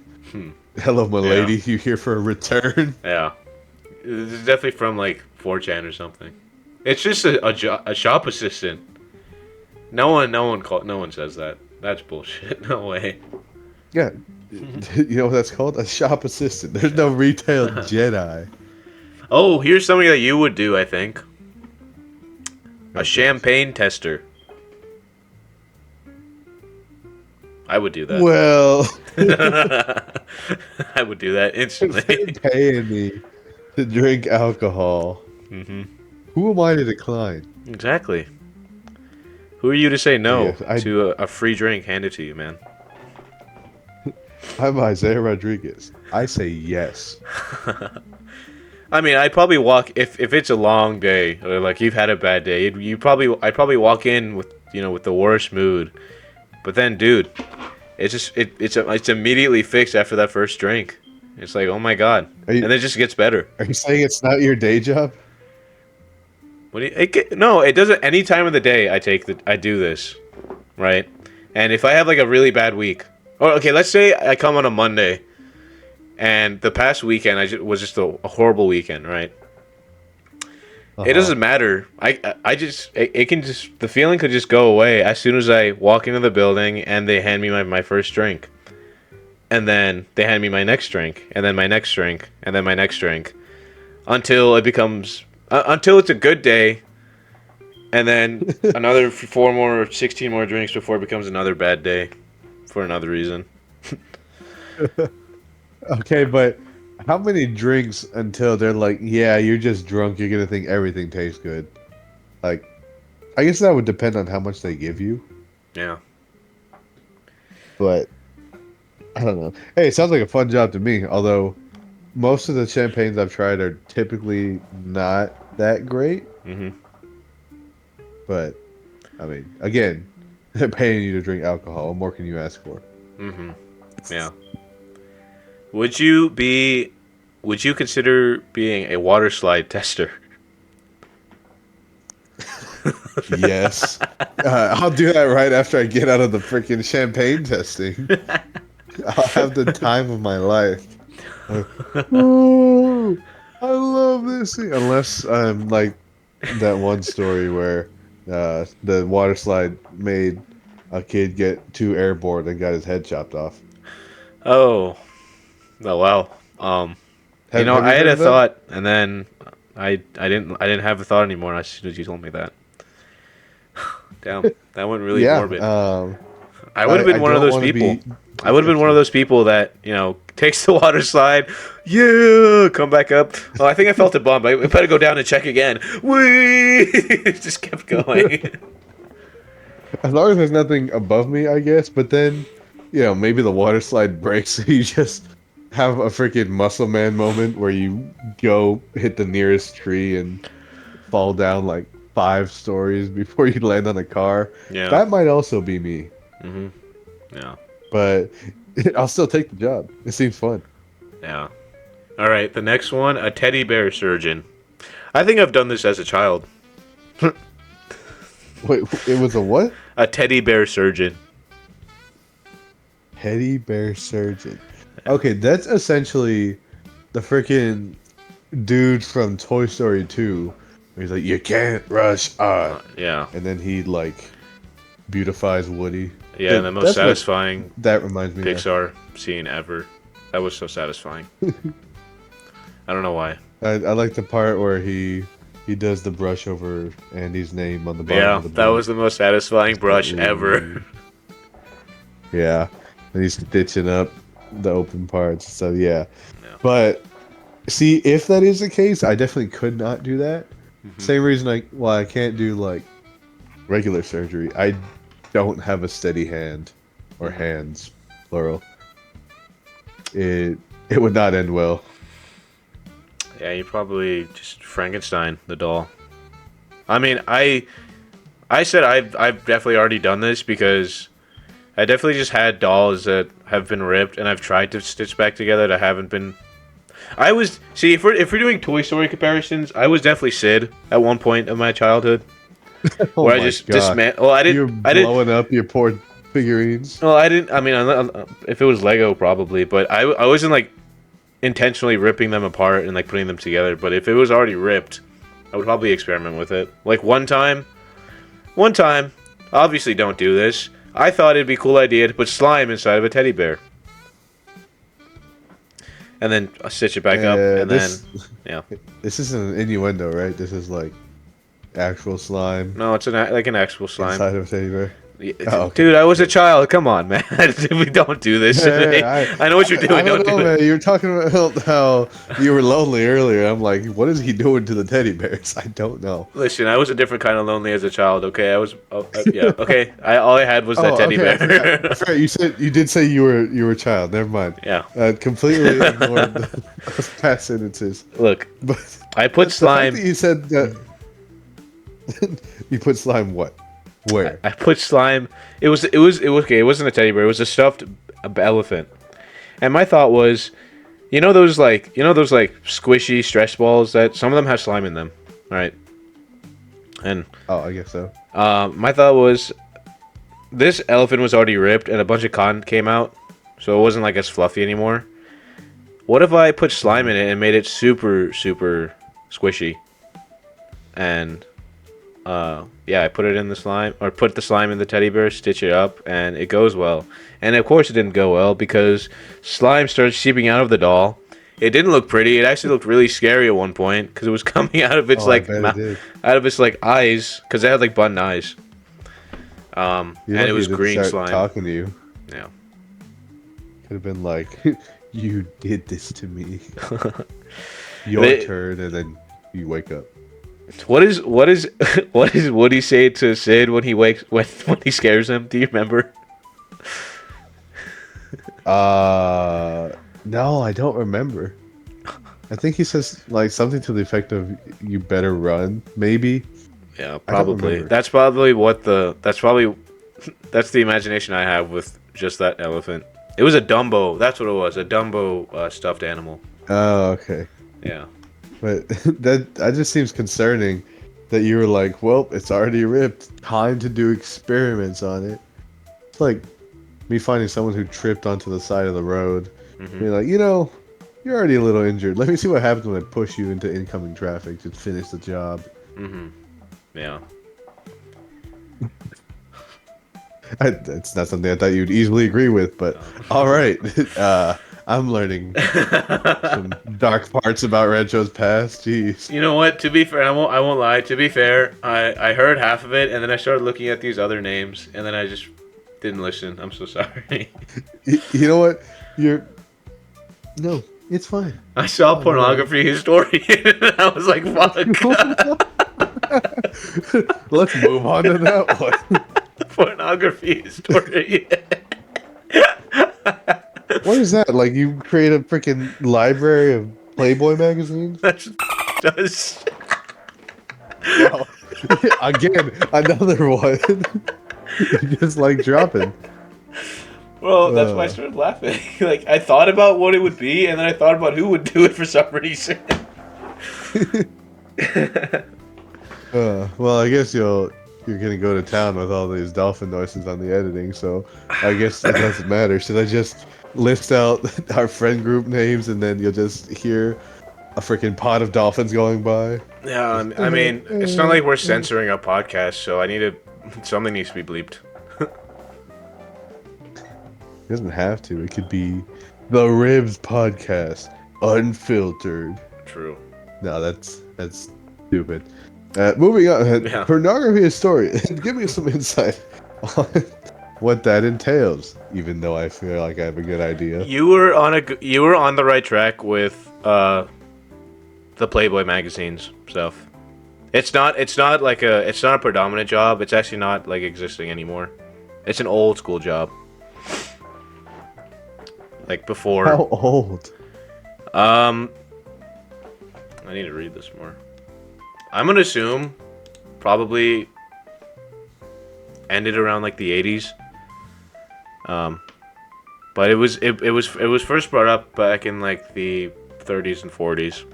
Hello, my Yeah. lady. You here for a return? Yeah. It's definitely from like 4chan or something. It's just a shop assistant. No one says that. That's bullshit. No way. Yeah. You know what that's called? A shop assistant. There's no retail Jedi. Oh, here's something that you would do, I think. A Okay. champagne tester. I would do that. Well, I would do that if they're instantly. paying me to drink alcohol, who am I to decline? Exactly. Who are you to say no Yeah, to a free drink handed to you, man? I'm Isaiah Rodriguez. I say yes. I mean, I'd probably walk if it's a long day or like you've had a bad day. I'd probably walk in with with the worst mood, but then, dude, it's immediately fixed after that first drink. It's like, oh my god, and then it just gets better. Are you saying it's not your day job? No, it doesn't. Any time of the day, I do this, right? And if I have like a really bad week, or okay, let's say I come on a Monday, and the past weekend was just a horrible weekend, right? It doesn't matter. I just it can just the feeling could just go away as soon as I walk into the building and they hand me my first drink, and then they hand me my next drink, and then my next drink, and then my next drink, until it becomes until it's a good day, and then another 16 more drinks before it becomes another bad day, for another reason. Okay, but how many drinks until they're like, yeah, you're just drunk, you're gonna think everything tastes good? Like, I guess that would depend on how much they give you, Yeah. but I don't know. Hey, it sounds like a fun job to me, although most of the champagnes I've tried are typically not that great. Mhm. But, I mean, again, they're paying you to drink alcohol. What more can you ask for? Mhm. Yeah. Would you consider being a water slide tester? Yes. I'll do that right after I get out of the freaking champagne testing. I'll have the time of my life. Oh, I love this thing. Unless I'm like that one story where the water slide made a kid get too airborne and got his head chopped off. Oh. Oh wow. Have I you had heard a of that? thought, and then I didn't have a thought anymore as soon as you told me that. Damn, that went really Yeah. morbid. I would have I been one of don't those want to people. be. I would have been one of those people that takes the water slide. Yeah, come back up. Oh, I think I felt a bump. I better go down and check again. Whee! Just kept going. As long as there's nothing above me, I guess. But then, maybe the water slide breaks, so you just have a freaking muscle man moment where you go hit the nearest tree and fall down like 5 stories before you land on a car. Yeah. That might also be me. Mhm. Yeah. But I'll still take the job. It seems fun. Yeah. All right, the next one, a teddy bear surgeon. I think I've done this as a child. Wait, it was a what? A teddy bear surgeon. Teddy bear surgeon. Okay, that's essentially the freaking dude from Toy Story 2. Where he's like, you can't rush art. Yeah. And then he, like, beautifies Woody. Yeah, and the most That's what satisfying that reminds me of. Pixar scene ever. That was so satisfying. I don't know why. I like the part where he does the brush over Andy's name on the bottom Yeah, of the that boot. was the most satisfying brush Ooh. ever. Yeah. And he's stitching up the open parts. So, yeah. Yeah. But, see, if that is the case, I definitely could not do that. Mhm. Same reason why I can't do, like, regular surgery. I don't have a steady hand. Or hands, plural. It would not end well. Yeah, you probably just Frankenstein the doll. I mean, I said I've definitely already done this because I definitely just had dolls that have been ripped and I've tried to stitch back together that haven't been. I was see if we're doing Toy Story comparisons, I was definitely Sid at one point of my childhood Oh where I my just God. dismantled. Well, You're blowing up your poor figurines. Well, I didn't. I mean, if it was Lego, probably, but I wasn't like intentionally ripping them apart and like putting them together. But if it was already ripped, I would probably experiment with it. Like one time, obviously don't do this. I thought it'd be a cool idea to put slime inside of a teddy bear, and then stitch it back up, and then yeah. This isn't an innuendo, right? This is like actual slime No, it's like an actual slime. inside of a teddy bear. Yeah, Oh, okay. Dude, I was a child. Come on, man. We don't do this. Hey, I know what you're doing. I don't know, do man. it. You were talking about how you were lonely earlier. I'm like, what is he doing to the teddy bears? I don't know. Listen, I was a different kind of lonely as a child. Okay, I was. Yeah. Okay. All I had was that teddy okay, bear. I forgot. You did say you were a child. Never mind. Yeah. Completely ignored those past sentences. Look, But I put the fact slime. that you said that you put slime what? Where? I put slime. It was okay. It wasn't a teddy bear. It was a stuffed elephant. And my thought was, you know those like squishy stress balls that some of them have slime in them, right? And Oh, I guess so. my thought was, this elephant was already ripped and a bunch of cotton came out, so it wasn't like as fluffy anymore. What if I put slime in it and made it super squishy? And yeah, I put it in the slime, or put the slime in the teddy bear, stitch it up, and it goes well. And of course it didn't go well because slime started seeping out of the doll. It didn't look pretty. It actually looked really scary at one point because it was coming out of its I bet it did. out of its like eyes, because it had like button eyes. You're And it lucky was didn't green start slime. talking to you. Yeah. Could have been like, you did this to me. Your turn, and then you wake up. What is Woody say to Sid when when he scares him? Do you remember? No, I don't remember. I think he says like something to the effect of "You better run," maybe. Yeah, I don't probably. remember. That's the imagination I have with just that elephant. It was a Dumbo. That's what it was. A Dumbo stuffed animal. Oh, okay. Yeah. But that just seems concerning that you were like, well, it's already ripped. Time to do experiments on it. It's like me finding someone who tripped onto the side of the road. Mhm. Being like, you're already a little injured. Let me see what happens when I push you into incoming traffic to finish the job. Mhm. Yeah. It's not something I thought you'd easily agree with, but all right. I'm learning some dark parts about Rancho's past. Jeez. You know what? To be fair, I won't lie. To be fair, I heard half of it, and then I started looking at these other names, and then I just didn't listen. I'm so sorry. You know what? No, it's fine. I saw pornography historian, and I was like, "Fuck." Let's move on to that one. Pornography historian. What is that? Like you create a freaking library of Playboy magazines? That's does. Wow. Again, another one. Just like dropping. Well, that's why I started laughing. Like, I thought about what it would be, and then I thought about who would do it for some reason. Well, I guess you're gonna go to town with all these dolphin noises on the editing, so I guess it doesn't matter. Should I just list out our friend group names and then you'll just hear a freaking pod of dolphins going by? Yeah, Just, I mean, it's not like we're censoring a podcast, so I need to. Something needs to be bleeped. It doesn't have to. It could be the Ribs Podcast, unfiltered. True. No, that's stupid. Moving on, Yeah. pornography historian. Give me some insight on what that entails. Even though I feel like I have a good idea. You were on the right track with the Playboy magazines stuff. It's not a predominant job. It's actually not like existing anymore. It's an old school job. Like before. How old? I need to read this more. I'm gonna assume probably ended around like the 80s. But it was first brought up back in like the 30s and 40s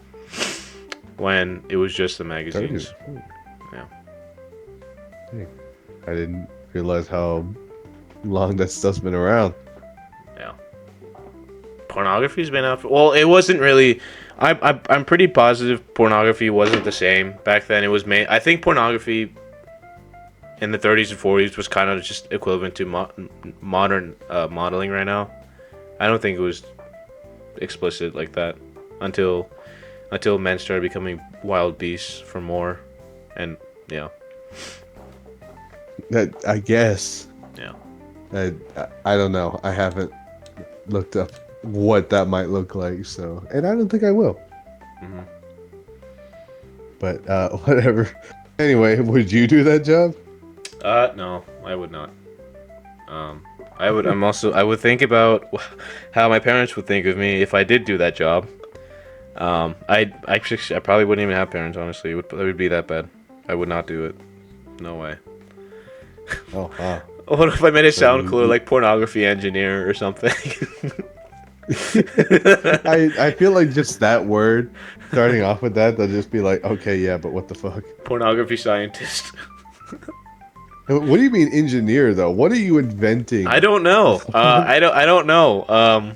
when it was just the magazines. 30s. Yeah. Dang. I didn't realize how long that stuff's been around. Yeah. Pornography's been out. Well, it wasn't really. I'm pretty positive pornography wasn't the same back then. It was made. I think pornography in the 30s and 40s was kind of just equivalent to modern modeling right now. I don't think it was explicit like that until men started becoming wild beasts for more, and yeah. That I guess. Yeah. I don't know. I haven't looked up what that might look like, so, and I don't think I will. Mm-hmm. But whatever. Anyway, would you do that job? No, I would not. I would think about how my parents would think of me if I did do that job. I probably wouldn't even have parents, honestly. It would be that bad. I would not do it. No way. Oh, wow. What if I made it sound cooler, like pornography engineer or something? I feel like just that word, starting off with that, they'll just be like, okay, yeah, but what the fuck? Pornography scientist. What do you mean engineer, though? What are you inventing? I don't know. I don't know.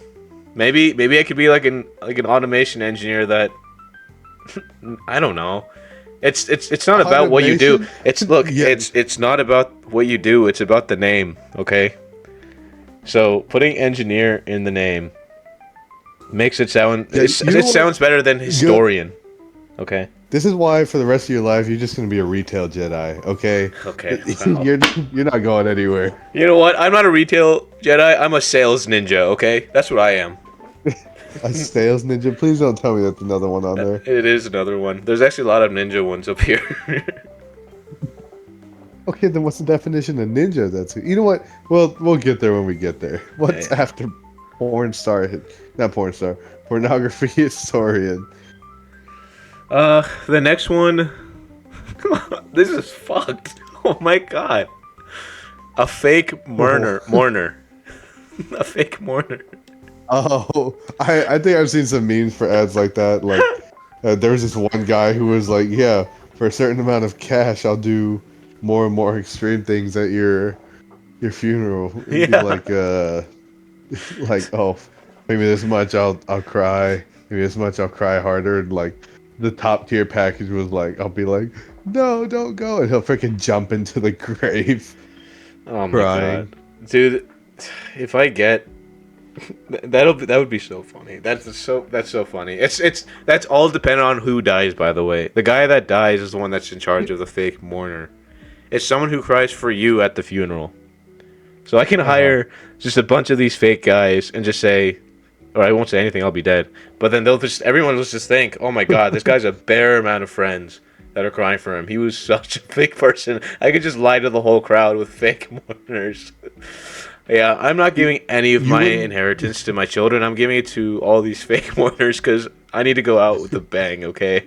Maybe I could be like an automation engineer that. I don't know. It's not about what you do. It's not about what you do. It's about the name. Okay. So putting engineer in the name makes it sound. It sounds better than historian. Okay. This is why, for the rest of your life, you're just gonna be a retail Jedi. Okay. Okay. Wow. You're not going anywhere. You know what? I'm not a retail Jedi. I'm a sales ninja. Okay, that's what I am. A sales ninja? Please don't tell me that's another one on there. It is another one. There's actually a lot of ninja ones up here. Okay, then what's the definition of ninja? You know what? Well, we'll get there when we get there. What's after pornography historian? The next one. This is fucked. Oh my god. A fake mourner. A fake mourner. Oh, I think I've seen some memes for ads like that. Like, there was this one guy who was like, yeah, for a certain amount of cash, I'll do more and more extreme things at your funeral. It'd be like, oh, maybe this much I'll cry. Maybe this much I'll cry harder. And like, the top tier package was like, I'll be like, no, don't go. And he'll freaking jump into the grave. Oh my god. Dude, if I get that would be so funny. That's so funny. That's all dependent on who dies, by the way. The guy that dies is the one that's in charge of the fake mourner. It's someone who cries for you at the funeral. So I can hire just a bunch of these fake guys and just say, or I won't say anything, I'll be dead. But then everyone will just think, oh my god, this guy's a bare amount of friends that are crying for him. He was such a fake person. I could just lie to the whole crowd with fake mourners. Yeah, I'm not giving any of my inheritance to my children. I'm giving it to all these fake mourners because I need to go out with a bang, okay?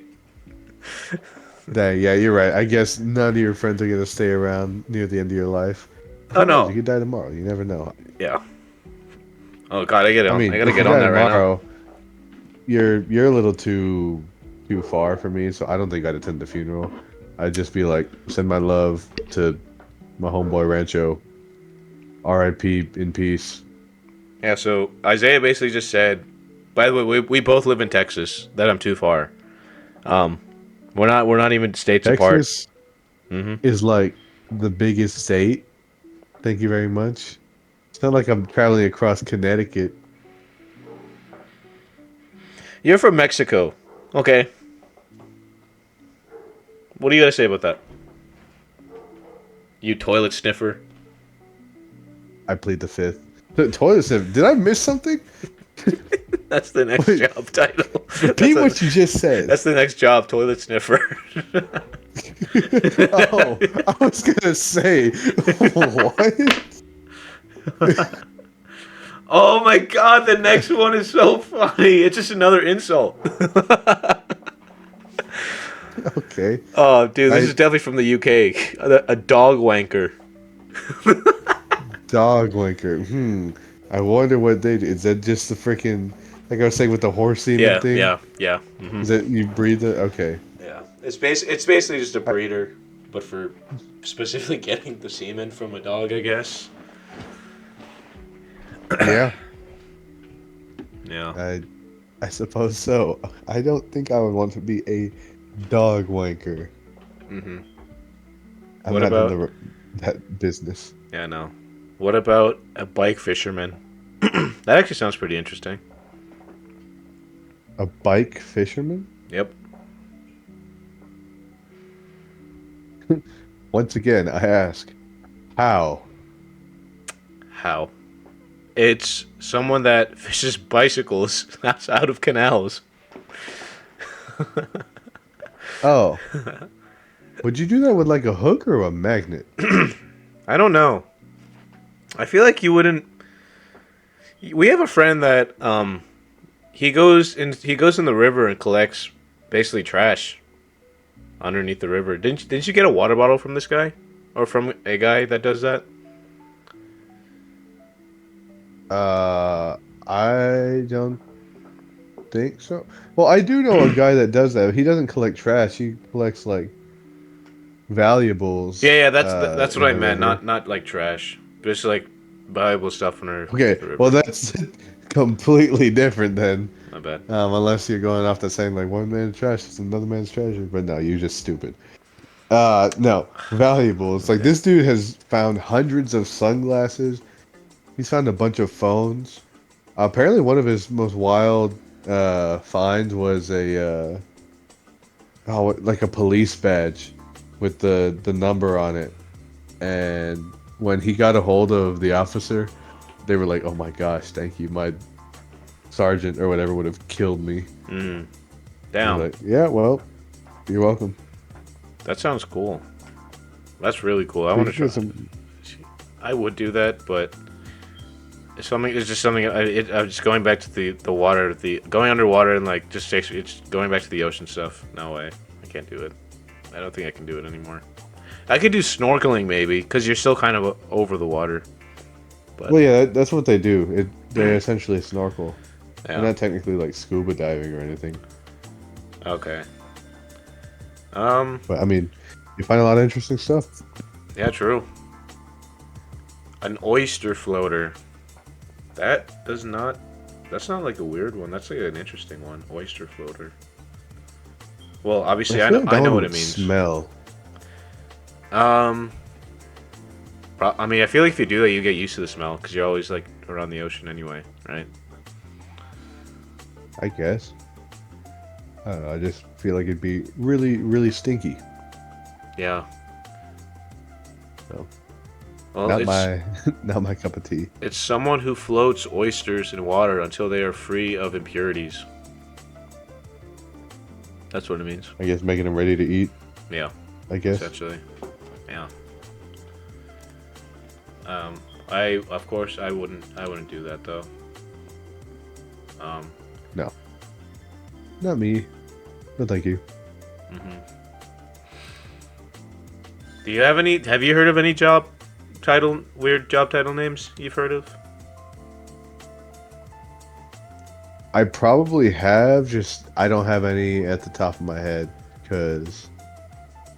Dang, yeah, you're right. I guess none of your friends are going to stay around near the end of your life. Oh, no. You could die tomorrow. You never know. Yeah. Oh God, I I mean, gotta if you get on got that it right now. tomorrow, you're a little too far for me, so I don't think I'd attend the funeral. I'd just be like, send my love to my homeboy Rancho. R.I.P. in peace. Yeah. So Isaiah basically just said, by the way, we both live in Texas. That I'm too far. Um, we're not even states apart. Texas Mm-hmm. is like the biggest state. Thank you very much. It's not like I'm traveling across Connecticut. You're from Mexico. Okay. What do you gotta say about that? You toilet sniffer. I plead the fifth. The toilet sip. Did I miss something? That's the next Wait, job title. repeat what you just said. That's the next job, toilet sniffer. Oh, I was gonna say what? Oh my God, the next one is so funny. It's just another insult. Okay, Oh, dude, this is I definitely from the UK. A dog wanker. dog wanker. I wonder what they do. Is that just the freaking like I was saying with the horse semen Yeah, thing? yeah, yeah. Hmm. Is that you breathe it? Okay. Yeah, it's basically just a I, breeder, but for specifically getting the semen from a dog, I guess. yeah, Yeah. I I suppose so. I don't think I would want to be a dog wanker. Hmm. I'm What not in about? the that business. Yeah, no. What about a bike fisherman? That actually sounds pretty interesting. A bike fisherman? Yep. Once again, I ask, how? How? It's someone that fishes bicycles out of canals. Oh, would you do that with like a hook or a magnet? I don't know. I feel like you wouldn't. We have a friend that he goes in the river and collects basically trash underneath the river. Didn't you get a water bottle from this guy, or from a guy that does that? I don't think so. Well, I do know a guy that does that. He doesn't collect trash. He collects like Yeah, valuables yeah, that's what in I the meant. river. Not like trash, just like valuable stuff underneath Okay, the well river. that's completely different then. My bad. Unless you're going off the same like one man's trash is another man's treasure. But no, you're just stupid. No, valuables. Like Okay. this dude has found hundreds of sunglasses. He's found a bunch of phones. Apparently, one of his most wild finds was like a police badge with the number on it. And when he got a hold of the officer, they were like, "Oh my gosh, thank you. My sergeant or whatever would have killed me." Mm. He's Damn. like, "Yeah, well, you're welcome." That sounds cool. That's really cool. I So you want to should get try. some. I would do that, but it's just something. I'm just going back to the water, the going underwater and like just takes. It's going back to the ocean stuff. No way. I can't do it. I don't think I can do it anymore. I could do snorkeling maybe, because you're still kind of over the water. But Well, yeah, that's what they do. They essentially snorkel. They're yeah. not technically like scuba diving or anything. Okay. Um. But I mean, you find a lot of interesting stuff. Yeah. True. An oyster floater. That does not. That's not like a weird one. That's like an interesting one. Oyster floater. Well, I obviously, feel like I that know one what it would means. smell. Um. I mean, I feel like if you do that, you get used to the smell because you're always like around the ocean anyway, right? I guess. I don't know. I just feel like it'd be really, really stinky. Yeah. So, Well, not my, not my cup of tea. it's someone who floats oysters in water until they are free of impurities. That's what it means. I guess making them ready to eat. Yeah, I guess. essentially. Yeah. I of course I wouldn't do that though. Um. No, not me. No, thank you. Mhm. Do you have any? Have you heard of any weird job title names you've heard of? I probably have, just I don't have any at the top of my head because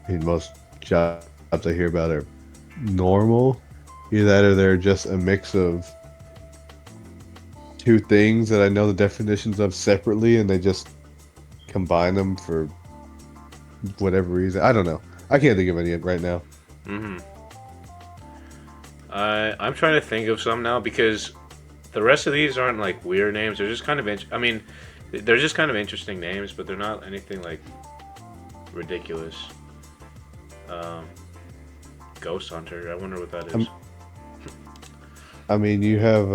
I mean most jobs I hear about are normal. Either that or they're just a mix of two things that I know the definitions of separately and they just combine them for whatever reason. I don't know. I can't think of any right now. Mm-hmm. I'm trying to think of some now because the rest of these aren't like weird names. They're just kind of I mean, they're just kind of interesting names, but they're not anything like ridiculous. Um, Ghost Hunter. I wonder what that is. I mean, you have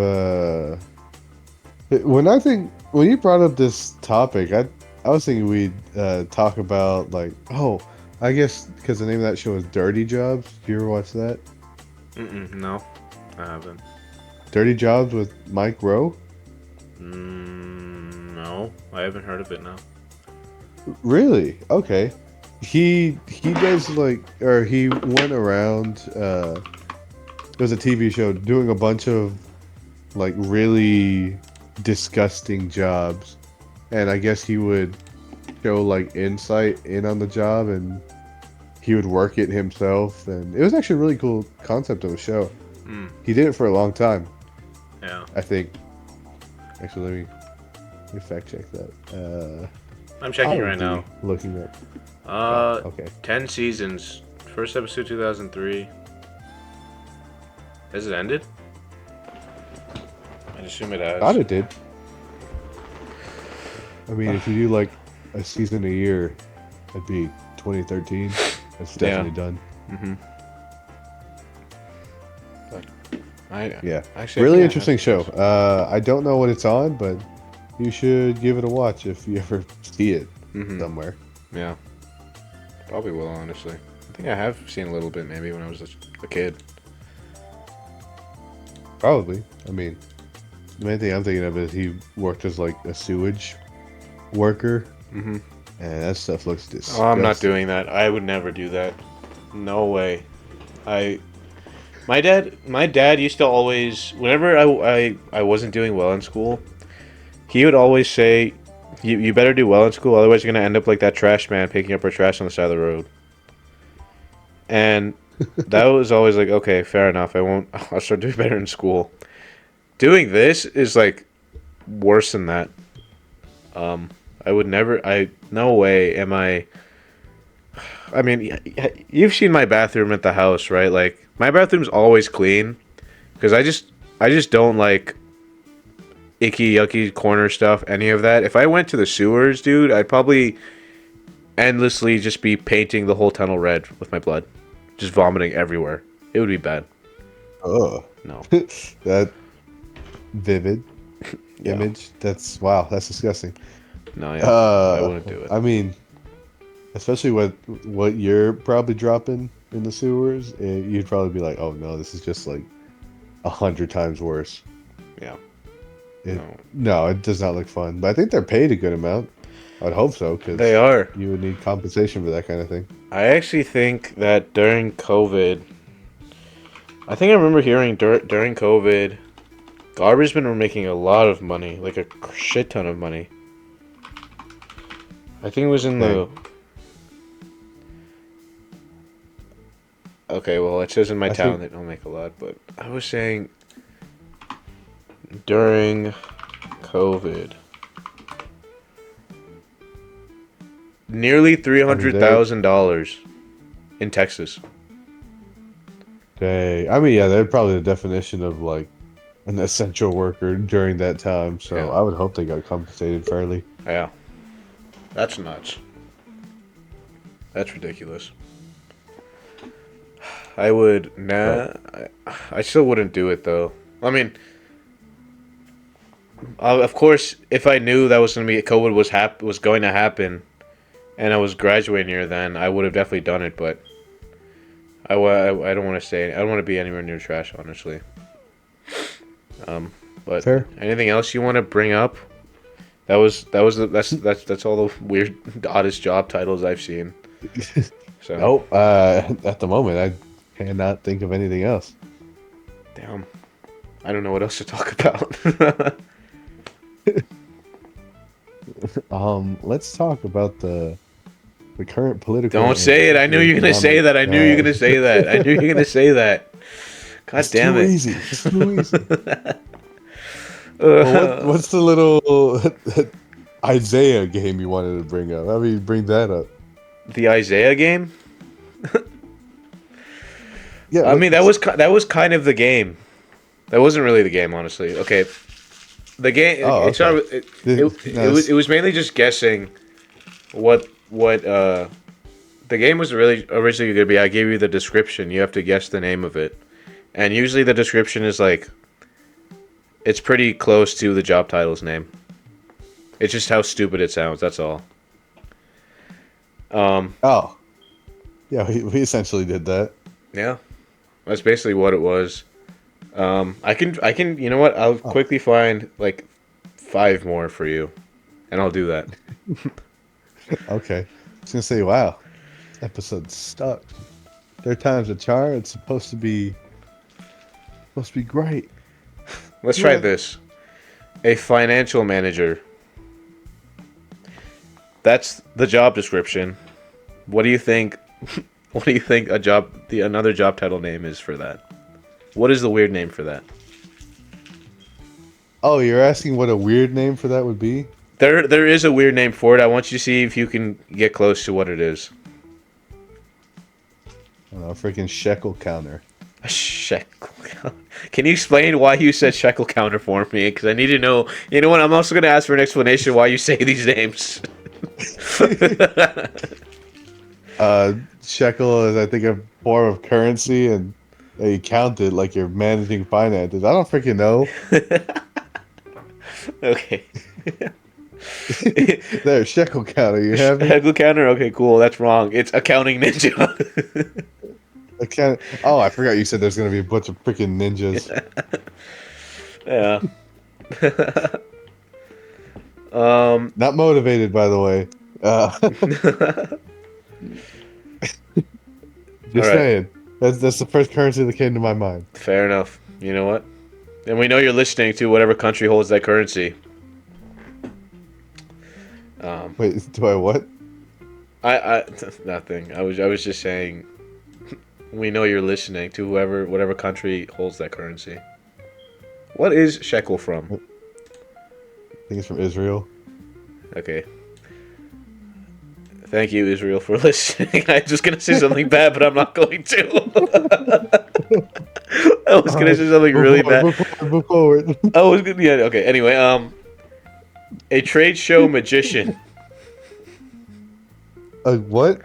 when you brought up this topic, I was thinking we'd talk about like, oh, I guess because the name of that show is Dirty Jobs. Do you ever watch that? No, I haven't. Dirty Jobs with Mike Rowe? No, I haven't heard of it now. Really? Okay. He does like, or he went around. It was a TV show doing a bunch of like really disgusting jobs, and I guess he would show like insight in on the job, and he would work it himself, and it was actually a really cool concept of a show. Mm, He did it for a long time, yeah, I think. Actually, let me fact check that. I'm checking right IMDb, now. looking up. Oh, okay. 10 seasons. First episode 2003. Has it ended? I assume it Thought has. it did. I mean, if you do like a season a year, that'd be 2013. That's definitely done. Mm-hmm. But I Yeah, actually I really think I interesting have show. seen this. I don't know what it's on, but you should give it a watch if you ever see it Mm-hmm. somewhere. Yeah, probably will honestly. I think I have seen a little bit maybe when I was a kid. Probably. I mean, the main thing I'm thinking of is he worked as like a sewage worker, Mm-hmm. and that stuff looks Oh, I'm not disgusting. doing that. I would never do that. No way. I my dad used to always whenever I wasn't doing well in school, he would always say, you better do well in school, otherwise you're gonna end up like that trash man picking up our trash on the side of the road. And that was always like, okay, fair enough. I won't. I'll start doing better in school. Doing this is like worse than that. I would never. I no way am I. I mean, you've seen my bathroom at the house, right? Like my bathroom's always clean because I just don't like icky yucky corner stuff, any of that. If I went to the sewers, dude, I'd probably endlessly just be painting the whole tunnel red with my blood, just vomiting everywhere. It would be bad. Ugh. No. That vivid Yeah. image. That's wow. That's disgusting. No, yeah. I wouldn't do it. I mean, especially what you're probably dropping in the sewers, you'd probably be like, "Oh no, this is just like 100 times worse." Yeah. It, No. no, it does not look fun. But I think they're paid a good amount. I'd hope so, because They are. you would need compensation for that kind of thing. I actually think that during COVID, I think I remember hearing during COVID, garbage men were making a lot of money, like a shit ton of money. I think it was in the. Dang. Okay, well, it says in my I town think they don't make a lot, but I was saying during COVID, nearly three I mean hundred thousand dollars in Texas. I mean, yeah, they're probably the definition of like an essential worker during that time. So Yeah, I would hope they got compensated fairly. yeah, that's nuts. That's ridiculous. I would But I still wouldn't do it though. I mean, of course, if I knew that was gonna be COVID was going to happen, and I was graduating near then, I would have definitely done it. But I don't want to say I don't want to be anywhere near trash, honestly. But fair. anything else you want to bring up? That's all the weird oddest job titles I've seen. So Nope. At the moment, I cannot think of anything else. damn, I don't know what else to talk about. Let's talk about the current political Don't and say it. I knew you were gonna say economic. that. I knew you were gonna say that. I knew you were gonna say that. God It's damn too it. easy. It's too easy. Well, Uh, what's the little Isaiah game you wanted to bring up? How do you bring that up? the Isaiah game? Yeah. I mean, that was kind of the game. That wasn't really the game, honestly. Okay, the game. Oh, It's not. okay. No, It was mainly just guessing what the game was really originally going to be. I gave you the description. You have to guess the name of it, and usually the description is like it's pretty close to the job title's name. It's just how stupid it sounds. That's all. oh, yeah. We essentially did that. Yeah, that's basically what it was. I can. You know what? I'll Oh, quickly find like 5 more for you, and I'll do that. okay. I was gonna say, wow, this episode stuck. Third time's a charm. It's supposed to be great. Let's try Yeah. this. A financial manager. That's the job description. What do you think? What do you think another job title name is for that? What is the weird name for that? Oh, you're asking what a weird name for that would be? There is a weird name for it. I want you to see if you can get close to what it is. I don't know, a freaking shekel counter. A shekel counter. Can you explain why you said shekel counter for me? Because I need to know. You know what? I'm also going to ask for an explanation why you say these names. Shekel is, I think, a form of currency, and you count it like you're managing finances. I don't freaking know. Okay. There, shekel counter. You have me? Shekel counter? Okay, cool. That's wrong. It's accounting ninja. Oh, I forgot you said there's gonna be a bunch of freaking ninjas. Yeah. Not motivated, by the way. Just All right. saying. That's the first currency that came to my mind. Fair enough. You know what? And we know you're listening to whatever country holds that currency. Wait, do I what? I nothing. I was just saying. We know you're listening to whatever country holds that currency. What is shekel from? I think it's from Israel. Okay. Thank you, Israel, for listening. I was just gonna say something bad, but I'm not going to. I was gonna say something really bad. Move forward. I was gonna. Yeah. Okay. Anyway, a trade show magician. What?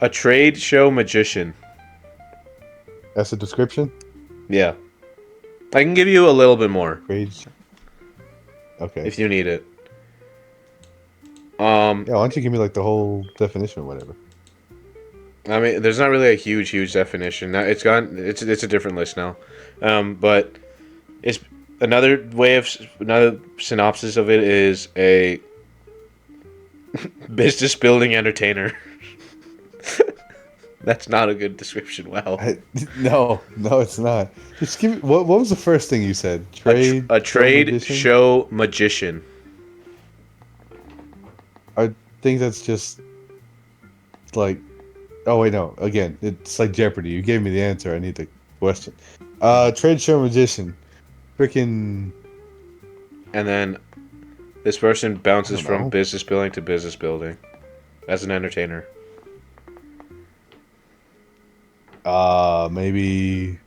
A trade show magician. That's a description? Yeah. I can give you a little bit more Grades. Okay. if you need it. Yeah, why don't you give me like the whole definition or whatever? I mean, there's not really a huge definition. Now it's a different list now. But it's another synopsis of it is a business building entertainer. That's not a good description. Wow. No, it's not. Just give me what was the first thing you said? Trade A trade magician? show magician. I think that's just like, oh wait, no. Again, it's like Jeopardy. You gave me the answer. I need the question. Trade show magician. Freaking. And then this person bounces I don't from know. business building to business building as an entertainer. Maybe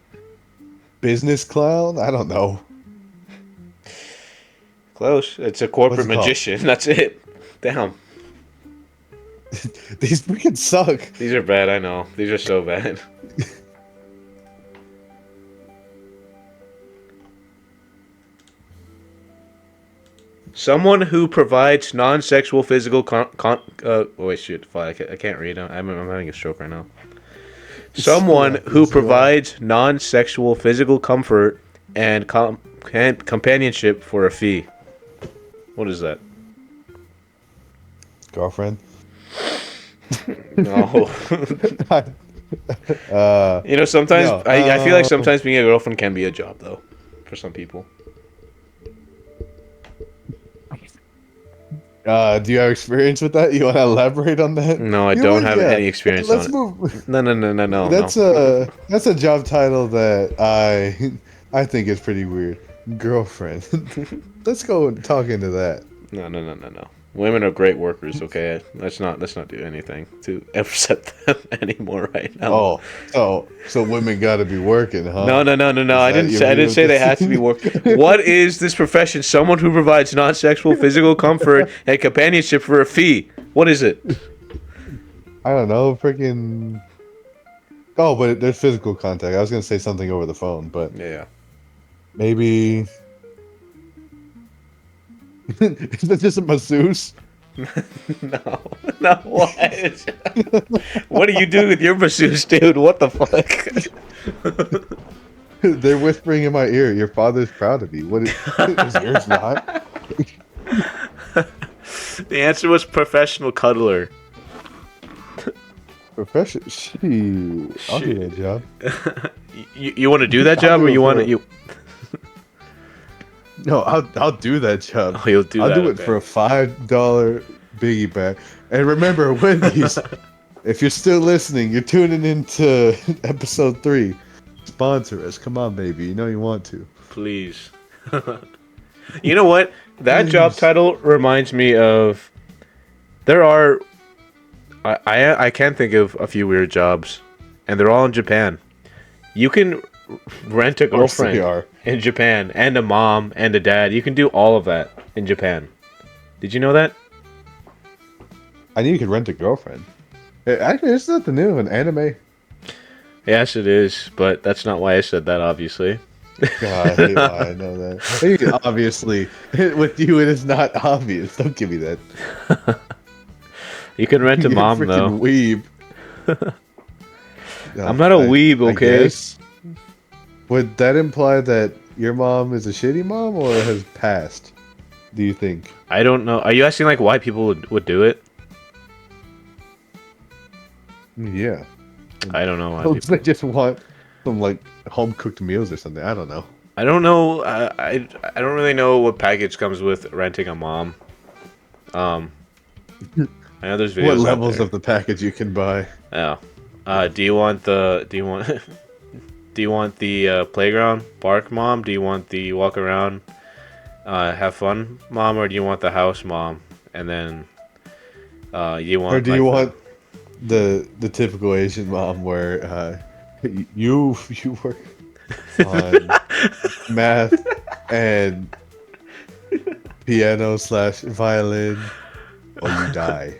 business clown. I don't know. Close. It's a What's corporate it called? magician. That's it. Damn. These freaking suck. These are bad, I know. These are so bad. Someone who provides non-sexual physical oh wait, shit, fuck, I can't read. I'm having a stroke right now. Someone who provides non-sexual physical comfort and companionship for a fee. What is that? Girlfriend. No. You know, sometimes No, I feel like sometimes being a girlfriend can be a job, though, for some people. Do you have experience with that? You want to elaborate on that? No, I You know don't what? have Yeah. any experience on Let's it. move. No, no, no, no, no, no. That's a job title that I think is pretty weird. Girlfriend. Let's go and talk into that. No, no, no, no, no. Women are great workers. Okay, let's not do anything to upset them anymore right now. Oh, so women got to be working, huh? No, no, no, no, no. Is that your I view didn't of say they this? have to be work. What is this profession? Someone who provides non-sexual physical comfort and companionship for a fee. What is it? I don't know, freaking. Oh, but there's physical contact. I was gonna say something over the phone, but Yeah. maybe is that just a masseuse? No, no. What? What do you do with your masseuse, dude? What the fuck? They're whispering in my ear. Your father's proud of you. What is yours not? The answer was professional cuddler. Profession. She. I'll do that job. You want to do that I'll job, do or it you want for to you? No, I'll do that job. Oh, you'll do I'll that. do it Okay. for a $5 biggie bag. And remember, Wendy's. If you're still listening, you're tuning into episode 3. Sponsor us. Come on, baby. You know you want to. Please. You know what? That job Please. title reminds me of. There are. I can think of a few weird jobs, and they're all in Japan. You can rent a Of course they girlfriend are. in Japan, and a mom and a dad. You can do all of that in Japan. Did you know that? I knew you could rent a girlfriend. Actually, isn't that the new an anime? Yes, it is, but that's not why I said that. Obviously. God, I hate why I know that. Hey, obviously, with you, it is not obvious. Don't give me that. You can rent a You're mom though. freaking weeb. I'm not a weeb, I okay? guess. Would that imply that your mom is a shitty mom or has passed? Do you think? I don't know. Are you asking like why people would do it? Yeah. I don't know why Well, people. they just want some like home cooked meals or something. I don't know. I don't know. I don't really know what package comes with renting a mom. I know there's videos. What out levels there. of the package you can buy? Yeah. Do you want the? Do you want? Do you want the playground bark mom? Do you want the walk around, have fun mom, or do you want the house mom? And then, you want Or do like you want the typical Asian mom where you work on math and piano slash violin or you die?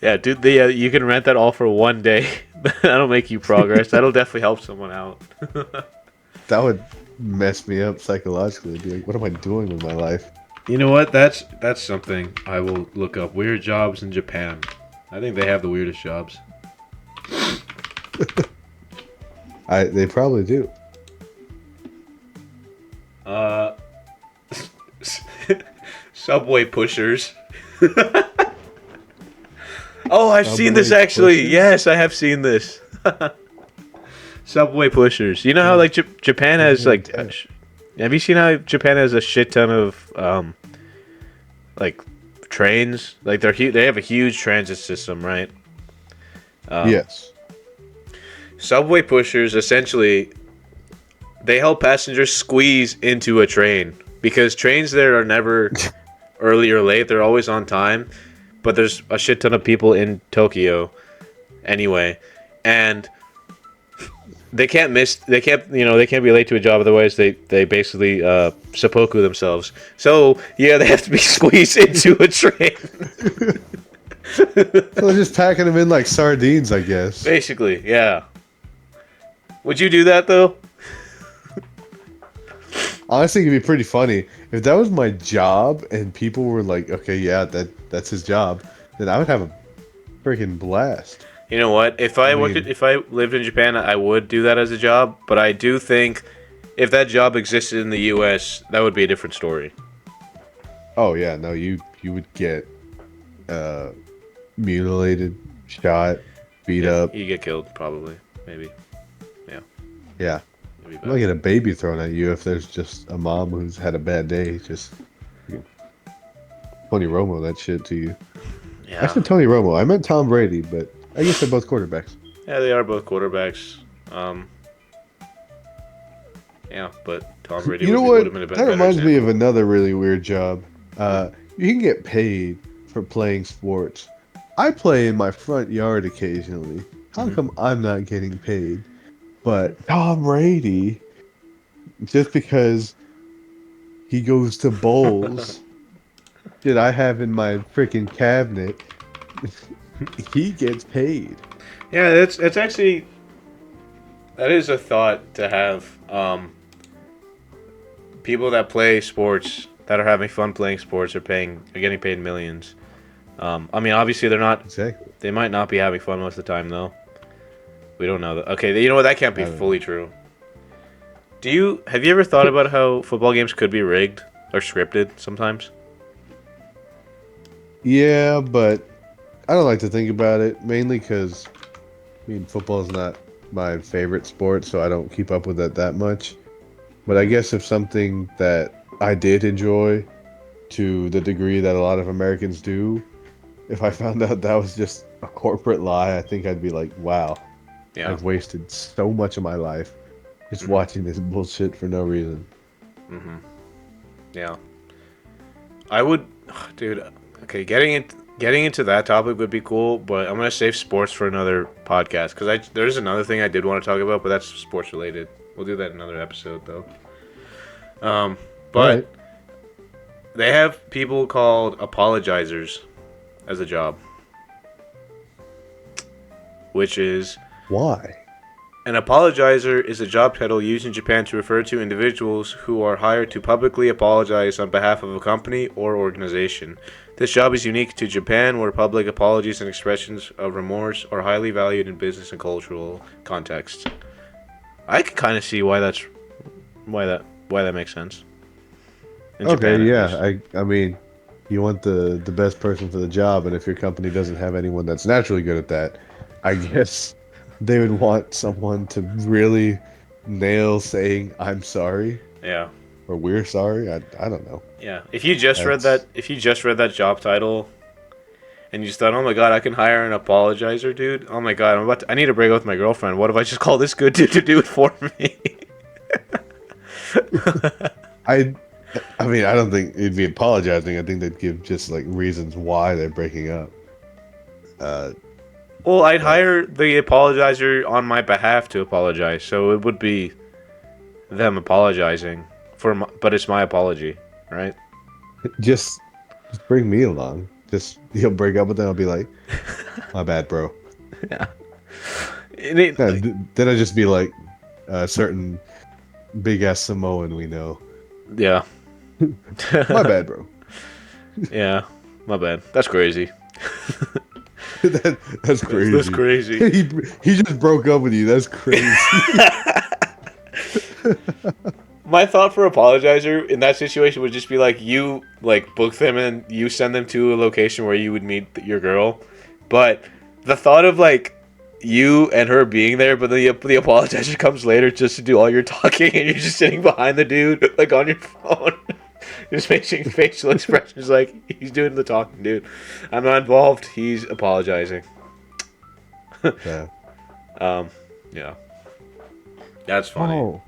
Yeah, dude. You can rent that all for one day. That'll make you progress. That'll definitely help someone out. That would mess me up psychologically. Be like, what am I doing with my life? You know what? That's something I will look up. Weird jobs in Japan. I think they have the weirdest jobs. They probably do. Subway pushers. Oh, I've seen this Subway actually. pushers? Yes, I have seen this. Subway pushers. You know how like Japan has like. Have you seen how Japan has a shit ton of like trains? Like they have a huge transit system, right? Yes. Subway pushers essentially they help passengers squeeze into a train because trains there are never early or late. They're always on time. But there's a shit ton of people in Tokyo anyway, and they can't miss. They can't be late to a job. Otherwise, they basically seppuku themselves. So yeah, they have to be squeezed into a train. So they're just packing them in like sardines, I guess. Basically, yeah. Would you do that though? Honestly, it'd be pretty funny if that was my job and people were like, "Okay, yeah, that's his job." Then I would have a freaking blast. You know what? If I lived in Japan, I would do that as a job. But I do think if that job existed in the U.S., that would be a different story. Oh yeah, no, you would get mutilated, shot, beat up. You get killed, probably, maybe. Yeah. Maybe You might get a baby thrown at you if there's just a mom who's had a bad day. Just Tony Romo that shit to you. I Yeah. said Tony Romo. I meant Tom Brady, but I guess they're both quarterbacks. Yeah, they are both quarterbacks. Um, yeah, but Tom Brady You know would what? have been a That better reminds me of example. another really weird job. Hmm. You can get paid for playing sports. I play in my front yard occasionally. How Hmm. come I'm not getting paid? But Tom Brady, just because he goes to bowls that I have in my freaking cabinet, he gets paid. Yeah, it's actually that is a thought to have. People that play sports that are having fun playing sports are getting paid millions. I mean, obviously they're not. Exactly. They might not be having fun most of the time though. We don't know that. Okay, you know what? That can't be I don't know. fully true. Have you ever thought about how football games could be rigged or scripted sometimes? Yeah, but I don't like to think about it, mainly because I mean, football is not my favorite sport, so I don't keep up with it that much. But I Hmm. guess if something that I did enjoy to the degree that a lot of Americans do, if I found out that was just a corporate lie, I think I'd be like, wow, Yeah. I've wasted so much of my life just Hmm. watching this bullshit for no reason. Hmm. Yeah. I would, dude. Okay, getting into that topic would be cool, but I'm gonna save sports for another podcast because there's another thing I did want to talk about, but that's sports related. We'll do that in another episode though. Um, All right. but they have people called apologizers as a job, which is Why? an apologizer is a job title used in Japan to refer to individuals who are hired to publicly apologize on behalf of a company or organization. This job is unique to Japan, where public apologies and expressions of remorse are highly valued in business and cultural contexts. I can kind of see why that makes sense in Okay, Japan, at yeah. least. I mean, you want the best person for the job, and if your company doesn't have anyone that's naturally good at that, I guess they would want someone to really nail saying I'm sorry Yeah, or we're sorry. I don't know. yeah. That's If you just read that job title and you just thought, "Oh my god, I can hire an apologizer, dude." Oh my god, I need to break up with my girlfriend. What if I just call this good dude to do it for me? I I mean, I don't think it'd be apologizing. I think they'd give just like reasons why they're breaking up. Uh, Well, I'd but hire the apologizer on my behalf to apologize, so it would be them apologizing but it's my apology, right? just just bring me along. Just you'll break up with them. I'll be like, my bad, bro. Yeah. It ain't Yeah, like, then I'd just be like a certain big ass Samoan we know. yeah. My bad, bro. Yeah, my bad. That's crazy. That's That's crazy. crazy. He just broke up with you. That's crazy. My thought for apologizer in that situation would just be like you like book them and you send them to a location where you would meet your girl, but the thought of like you and her being there, but then the apologizer comes later just to do all your talking and you're just sitting behind the dude like on your phone, just making facial expressions like he's doing the talking, dude. I'm not involved. He's apologizing. Yeah. Um, yeah, that's funny. Oh,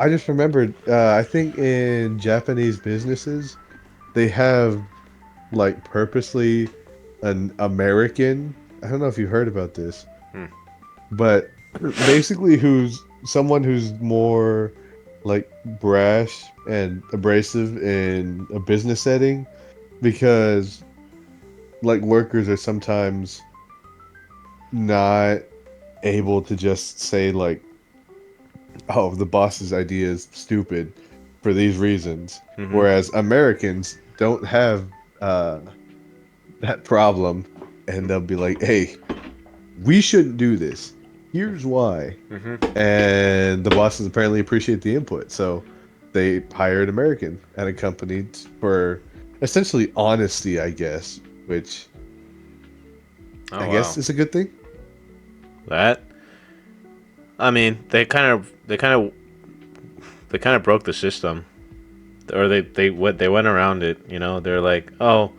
I just remembered. I think in Japanese businesses, they have like purposely an American. I don't know if you heard about this, Hmm. but basically, who's someone who's more like brash and abrasive in a business setting because like workers are sometimes not able to just say like, oh, the boss's idea is stupid for these reasons, Mm-hmm. whereas Americans don't have uh that problem, and they'll be like, hey, we shouldn't do this, here's why. Mm-hmm. And the bosses apparently appreciate the input, so they hired American at a company for essentially honesty, I guess, which Oh I wow. guess is a good thing. That I mean, they kind of broke the system. or they went around it. You know, they're like, oh,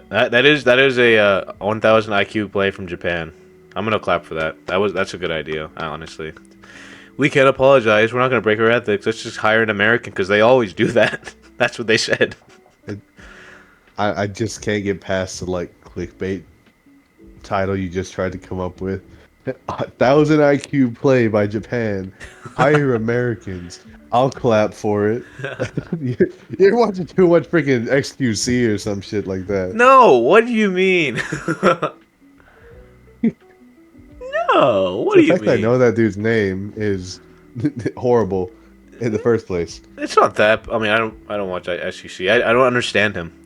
that is a 1,000 IQ play from Japan. I'm gonna clap for that. That's a good idea, honestly. We can't apologize. We're not gonna break our ethics. Let's just hire an American because they always do that. That's what they said. I just can't get past the like clickbait title you just tried to come up with. 1,000 IQ play by Japan. Hire Americans. I'll clap for it. You're watching too much freaking XQC or some shit like that. No, what do you mean? No, what do The you fact that I mean? know that dude's name is horrible in the first place. It's not that. I mean, I don't watch SEC. I don't understand him.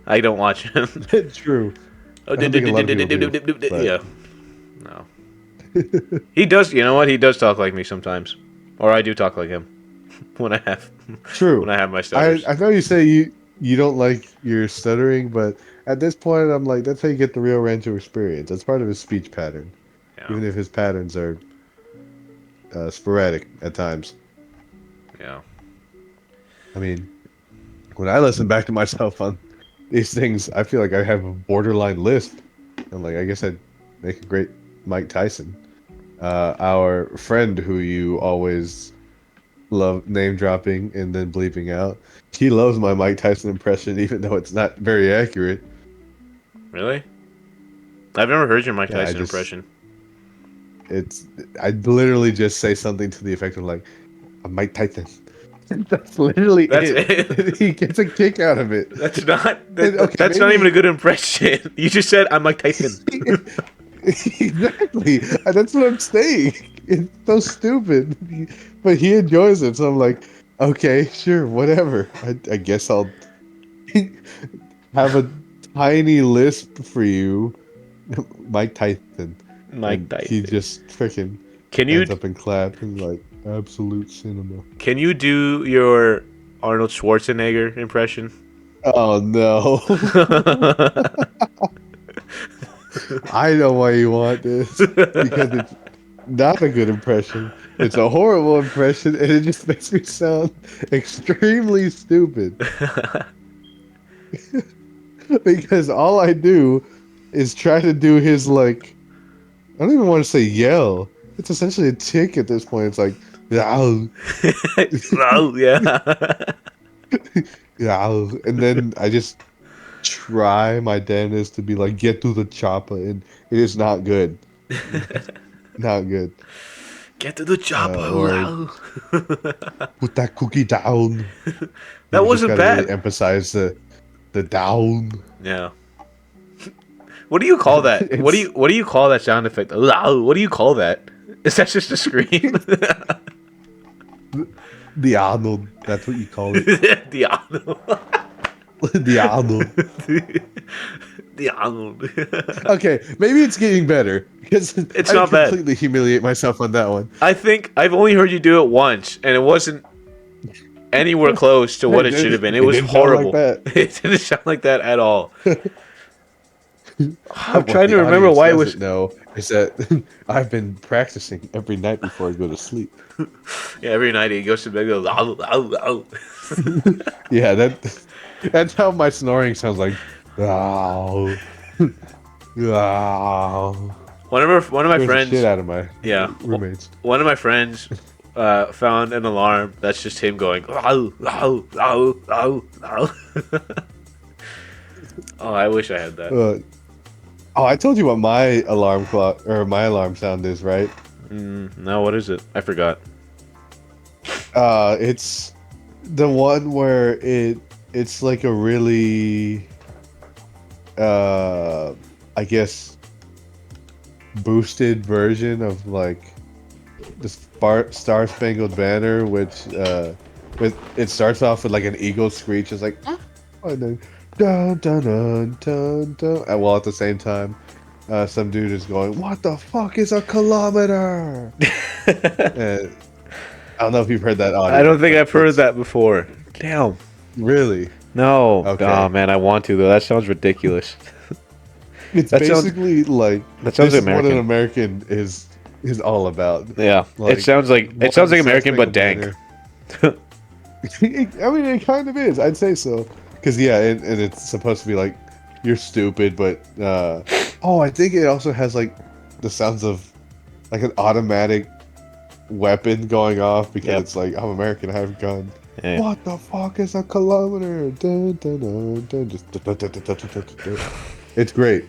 I don't watch him. True. Oh, I don't think a lot of people do, but- yeah. No. He does. You know what? He does talk like me sometimes, or I do talk like him when I have True. my stutters. I know you say you don't like your stuttering, but at this point, I'm like, that's how you get the real Rancho experience. That's part of his speech pattern, Yeah. even if his patterns are sporadic at times. Yeah. I mean, when I listen back to myself on these things, I feel like I have a borderline lisp. I'm like, I guess I'd make a great Mike Tyson. Our friend who you always love name dropping and then bleeping out, he loves my Mike Tyson impression, even though it's not very accurate. Really? I've never heard your Mike Yeah, Tyson impression. I literally just say something to the effect of like, I'm Mike Tyson. That's literally That's it. He gets a kick out of it. That's not. Okay, That's not maybe- even a good impression. You just said I'm Mike Tyson. Exactly. That's what I'm saying. It's so stupid. But he enjoys it, so I'm like, okay, sure, whatever. I guess I'll have a tiny lisp for you, Mike Tyson. Mike And Tyson. He just freaking Can you hands up and clap and like absolute cinema. can you do your Arnold Schwarzenegger impression? Oh no. I know why you want this. Because it's not a good impression. It's a horrible impression and it just makes me sound extremely stupid. Because all I do is try to do his like I don't even want to say yell. It's essentially a tick at this point. It's like yow, Oh yeah. yow. And then I just try my damnedest to be like get to the chopper and it is not good. Not good. Get to the chopper. or- Wow. Put that cookie down. That You just wasn't gotta bad. Really emphasize the down. Yeah. What do you call that? What do you call that sound effect? Wow. What do you call that? Is that just a scream? The Arnold. That's what you call it. The Arnold. The Arnold. The Arnold. Okay, maybe it's getting better because It's I not bad. completely humiliate myself on that one. I think I've only heard you do it once, and it wasn't anywhere close to what it should have been. It was didn't sound like horrible. that. It didn't sound like that at all. I'm What trying the to remember audience why it was. doesn't know is that I've been practicing every night before I go to sleep. Yeah, every night he goes to bed and goes, ow, ow, ow. Yeah, that's how my snoring sounds like. Ow. Ow. One of my Scares the friends, shit out of my yeah, roommates. one of my friends found an alarm that's just him going, ow, ow, ow, ow, ow. Oh, I wish I had that. Oh, I told you what my alarm clock or my alarm sound is, right? No, what is it? I forgot. It's the one where it's like a really I guess boosted version of like the Star Spangled Banner, which it starts off with like an eagle screech. It's like and then dun dun dun dun dun. And while at the same time, some dude is going, "What the fuck is a kilometer?" And I don't know if you've heard that audio. I don't think but I've heard it's- that before. Damn. Really? No. Okay. Oh, man, I want to, though. That sounds ridiculous. It's That sounds- basically like that sounds this is what American. an American is all about. Yeah. Like, it sounds like one American, but Star-Spangled dank. Banner- I mean, it kind of is. I'd say so. Because yeah, and it's supposed to be like you're stupid, but oh, I think it also has like the sounds of like an automatic weapon going off because Yep. it's like I'm American, I have a gun. Yeah. What the fuck is a kilometer? Dun, dun, dun, dun, just dun, dun, dun, dun, dun, dun, dun, dun. It's great.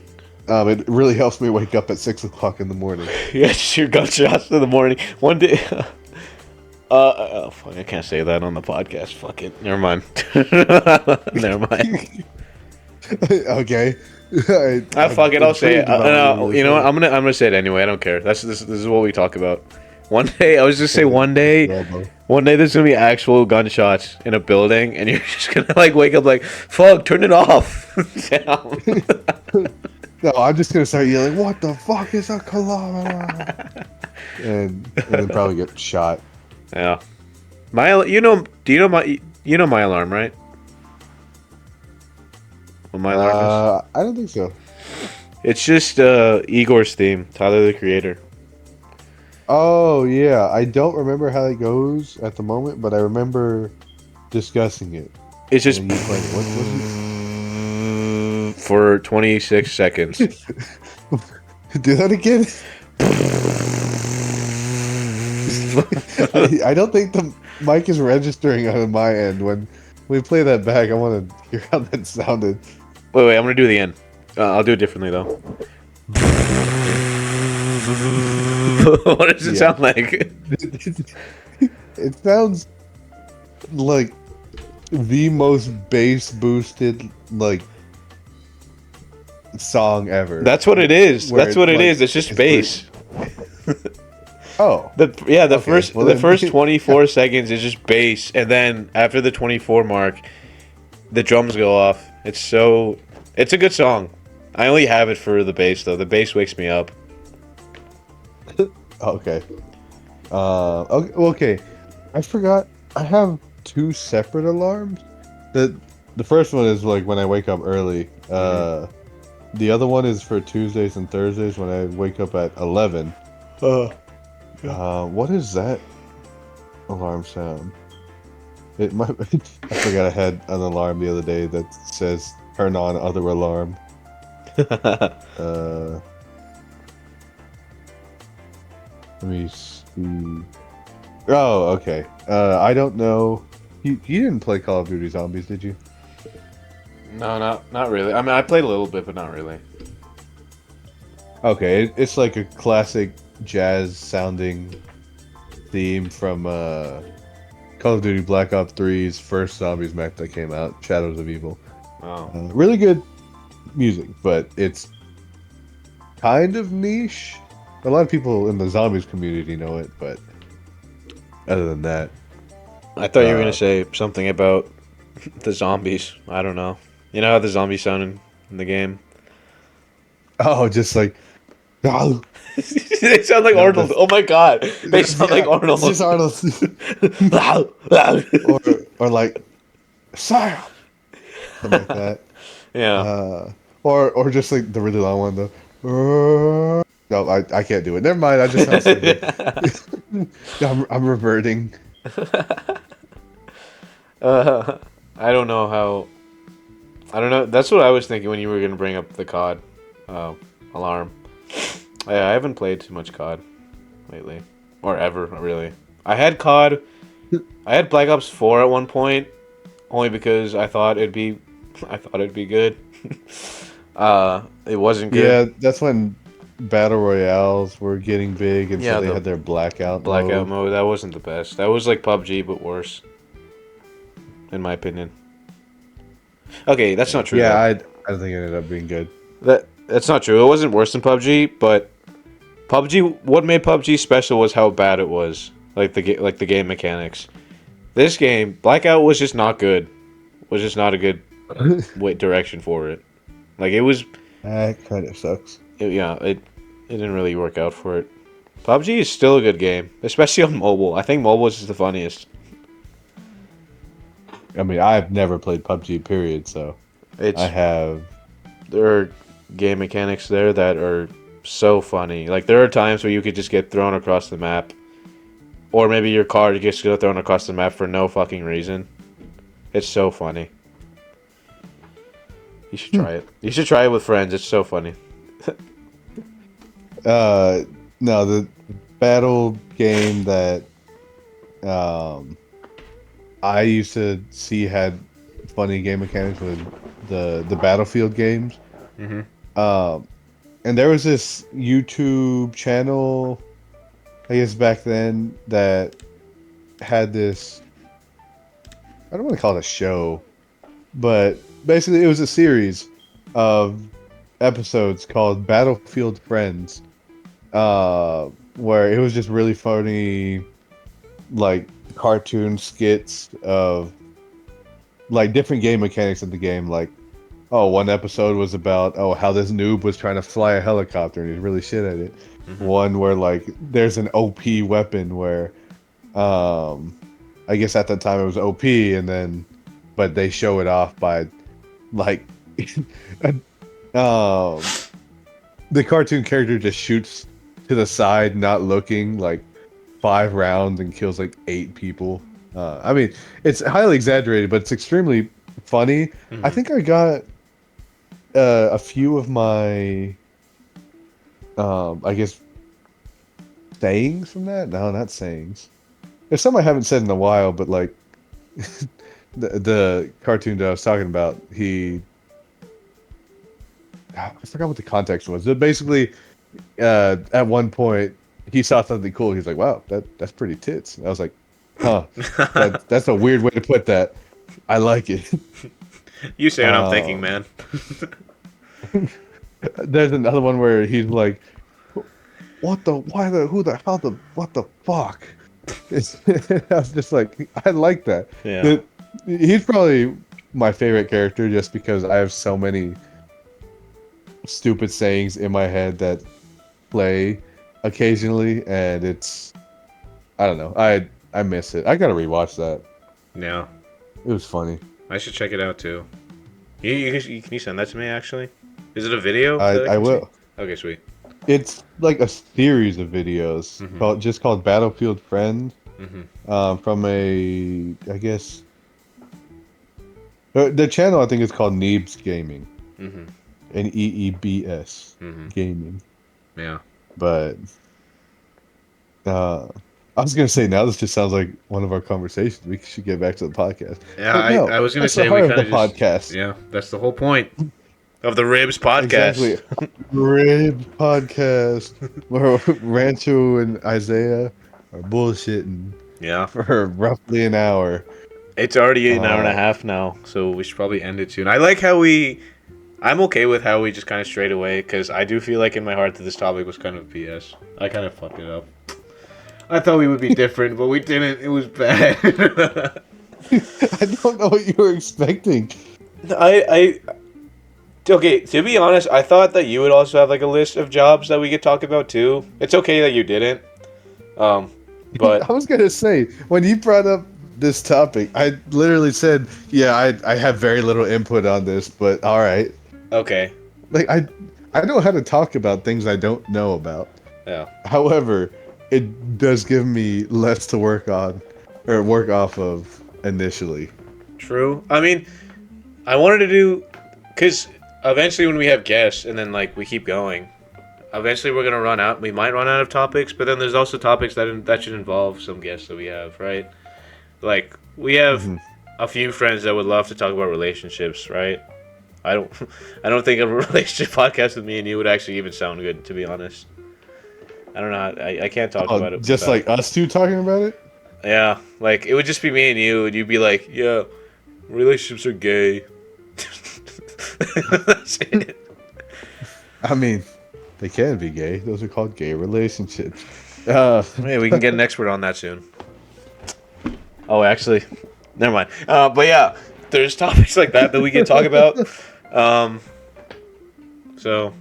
It really helps me wake up at 6 o'clock in the morning. Yeah, just your gunshots in the morning. One day. Oh, fuck, I can't say that on the podcast. Fuck it. Never mind. Never mind. Okay. Fuck it. I'll say it. intrigued about what you were You know what? saying. I'm gonna say it anyway. I don't care. This is what we talk about. One day, I was just say one day. Rambo. One day there's gonna be actual gunshots in a building, and you're just gonna like wake up like, "Fuck, turn it off." Down. No, I'm just gonna start yelling, "What the fuck is a kilometer?" and then probably get shot. Yeah. You know, do you know my alarm, right? What my alarm is? I don't think so. It's just Igor's theme, Tyler the Creator. Oh yeah, I don't remember how it goes at the moment, but I remember discussing it. It's just And you playing it. What was for 26 seconds. it? Do that again. I don't think the mic is registering on my end. When we play that back, I want to hear how that sounded. Wait, I'm gonna do the end. I'll do it differently though. What does it Yeah. sound like? It sounds like the most bass boosted like song ever. That's what it is. Where That's what it like, is. It's just bass. Oh, The Okay, well then- first 24 seconds is just bass, and then after the 24 mark, the drums go off. It's a good song. I only have it for the bass though. The bass wakes me up. okay. Okay. I forgot. I have two separate alarms. The first one is like when I wake up early. The other one is for Tuesdays and Thursdays when I wake up at 11. What is that alarm sound? It might. I forgot I had an alarm the other day that says "turn on other alarm." Let me see. Oh, okay. I don't know. You didn't play Call of Duty Zombies, did you? No, not really. I mean, I played a little bit, but not really. Okay, it's like a classic jazz sounding theme from Call of Duty Black Ops 3's first Zombies map that came out, Shadows of Evil. Oh. Really good music, but it's kind of niche. A lot of people in the Zombies community know it, but other than that, I thought you were gonna say something about the zombies. I don't know. You know how the zombies sound in the game? oh, just like oh, They sound like No, Arnold. that's- Oh my god. They sound like Arnold. It's just Arnold, or like Sam, something like that. Yeah. Or just like the really long one though. No, I can't do it. Never mind. I just sound stupid. I'm reverting. I don't know how. I don't know. That's what I was thinking when you were gonna bring up the COD alarm. I haven't played too much COD lately, or ever really. I had COD. I had Black Ops 4 at one point, only because I thought it'd be good. It wasn't good. Yeah, that's when battle royales were getting big, and Yeah, so they the had their blackout Blackout mode. mode. That wasn't the best. That was like PUBG but worse, in my opinion. Okay, that's not true. Yeah, though. I don't think it ended up being good. That's not true. It wasn't worse than PUBG, but PUBG. What made PUBG special was how bad it was, like the game mechanics. This game, Blackout, was just not good. Was just not a good direction for it. Like it was, That kind of sucks. it didn't really work out for it. PUBG is still a good game, especially on mobile. I think mobile is just the funniest. I mean, I've never played PUBG, period. So It's I have. there are game mechanics there that are so funny. Like there are times where you could just get thrown across the map, Or maybe your car gets thrown across the map for no fucking reason. It's so funny. You should try it. You should try it with friends. It's so funny. Uh, no, the battle game that um I used to see had funny game mechanics was the Battlefield games. Mm-hmm. Um, and there was this YouTube channel, I guess back then, that had this. I don't want to call it a show, but basically it was a series of episodes called Battlefield Friends, where it was just really funny, like cartoon skits of like different game mechanics of the game. Like, oh, one episode was about how this noob was trying to fly a helicopter and he's really shit at it. Mm-hmm. One where like there's an OP weapon where, I guess at that time it was OP, and then but they show it off by like, um, the cartoon character just shoots to the side, not looking, like 5 rounds and kills like 8 people. I mean, it's highly exaggerated, but it's extremely funny. I Mm-hmm. think I got a few of my, I guess, sayings from that. No, not sayings. There's some I haven't said in a while, but like the cartoon that I was talking about, I forgot what the context was. But basically, at one point he saw something cool. He's like, "Wow, that's pretty tits." And I was like, "Huh, that's a weird way to put that. I like it." You say what I'm thinking, Um, man. there's another one where he's like, "What the? Why the? Who the? How the? What the fuck?" I was just like, I like that. Yeah. The, he's probably my favorite character just because I have so many stupid sayings in my head that play occasionally, and it's I don't know. I miss it. I gotta rewatch that. Yeah. It was funny. I should check it out too. Can you send that to me actually? Is it a video I that I I can see? will. Okay, sweet. It's like a series of videos Mm-hmm. called Battlefield Friends. Mm-hmm. From a I guess the channel I think is called Neebs Gaming. Mm-hmm. Neebs Mm-hmm. Gaming. Yeah. But uh, I was gonna say now this just sounds like one of our conversations. We should get back to the podcast. Yeah, But no, I was gonna that's the say we heart of kind the of just podcast. yeah, that's the whole point of the Ribs podcast. Exactly. Rib podcast where Rancho and Isaiah are bullshitting Yeah. for roughly an hour. It's already an hour and a Uh, half now, so we should probably end it soon. I'm okay with how we just kind of strayed away because I do feel like in my heart that this topic was kind of BS. I kind of fucked it up. I thought we would be different, but we didn't. It was bad. I don't know what you were expecting. I okay. To be honest, I thought that you would also have like a list of jobs that we could talk about too. It's okay that you didn't. But I was gonna say when you brought up this topic, I literally said, "Yeah, I have very little input on this, but all right." okay. Like I know how to talk about things I don't know about. Yeah. However, it does give me less to work on or work off of initially. True. I mean, I wanted to do because eventually when we have guests and then like we keep going, eventually we're gonna run out. We might run out of topics, but then there's also topics that should involve some guests that we have, right? Like we have Mhm. a few friends that would love to talk about relationships, right? I don't, I don't think a relationship podcast with me and you would actually even sound good, to be honest. I don't know. I can't talk Oh, about it. just like us two talking about it? Yeah, like it would just be me and you, and you'd be like, "Yeah, relationships are gay." That's it. I mean, they can be gay. Those are called gay relationships. Hey, we can get an expert on that soon. Oh, actually, never mind. But yeah, there's topics like that we can talk about. Um, so,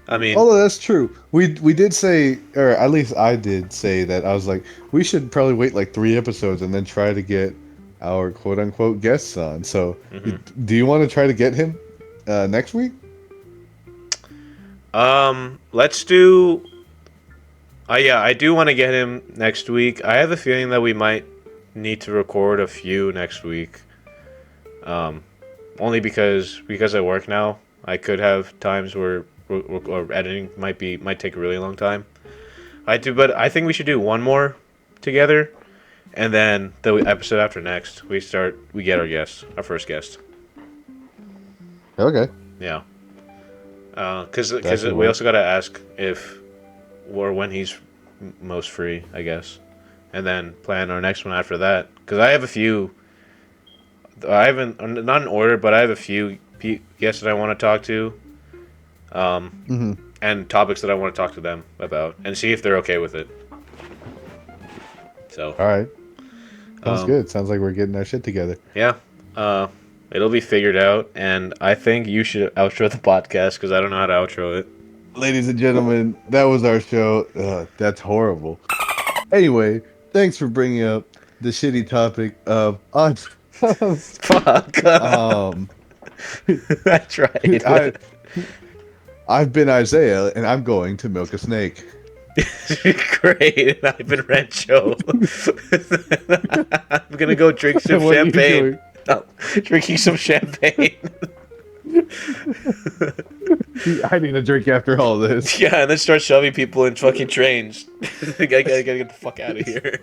I mean, Although that's true, we did say, or at least I did say that I was like, we should probably wait like 3 episodes and then try to get our quote unquote guests on. So, mhm. do you want to try to get him next week? Let's do. Yeah, I do want to get him next week. I have a feeling that we might need to record a few next week. Only because I work now, I could have times where or editing might take a really long time. But I think we should do one more together, and then the episode after next we get our first guest. Okay. Yeah. Because That could we work. also got to ask if or when he's most free, I guess, and then plan our next one after that. Because I have a few. I haven't not in order, but I have a few guests that I want to talk to, Hmm. and topics that I want to talk to them about, and see if they're okay with it. So, All right. Sounds um, good. Sounds like we're getting our shit together. yeah, it'll be figured out, and I think you should outro the podcast because I don't know how to outro it. Ladies and gentlemen, that was our show. That's horrible. Anyway, thanks for bringing up the shitty topic of Fuck. um. I tried. I I've been Isaiah, and I'm going to milk a snake. Great. I've been Rancho. I'm gonna go drink some What are you champagne. doing? Oh, drinking some champagne. I need a drink after all this. Yeah, and then start shoving people in fucking trains. I gotta get the fuck out of here.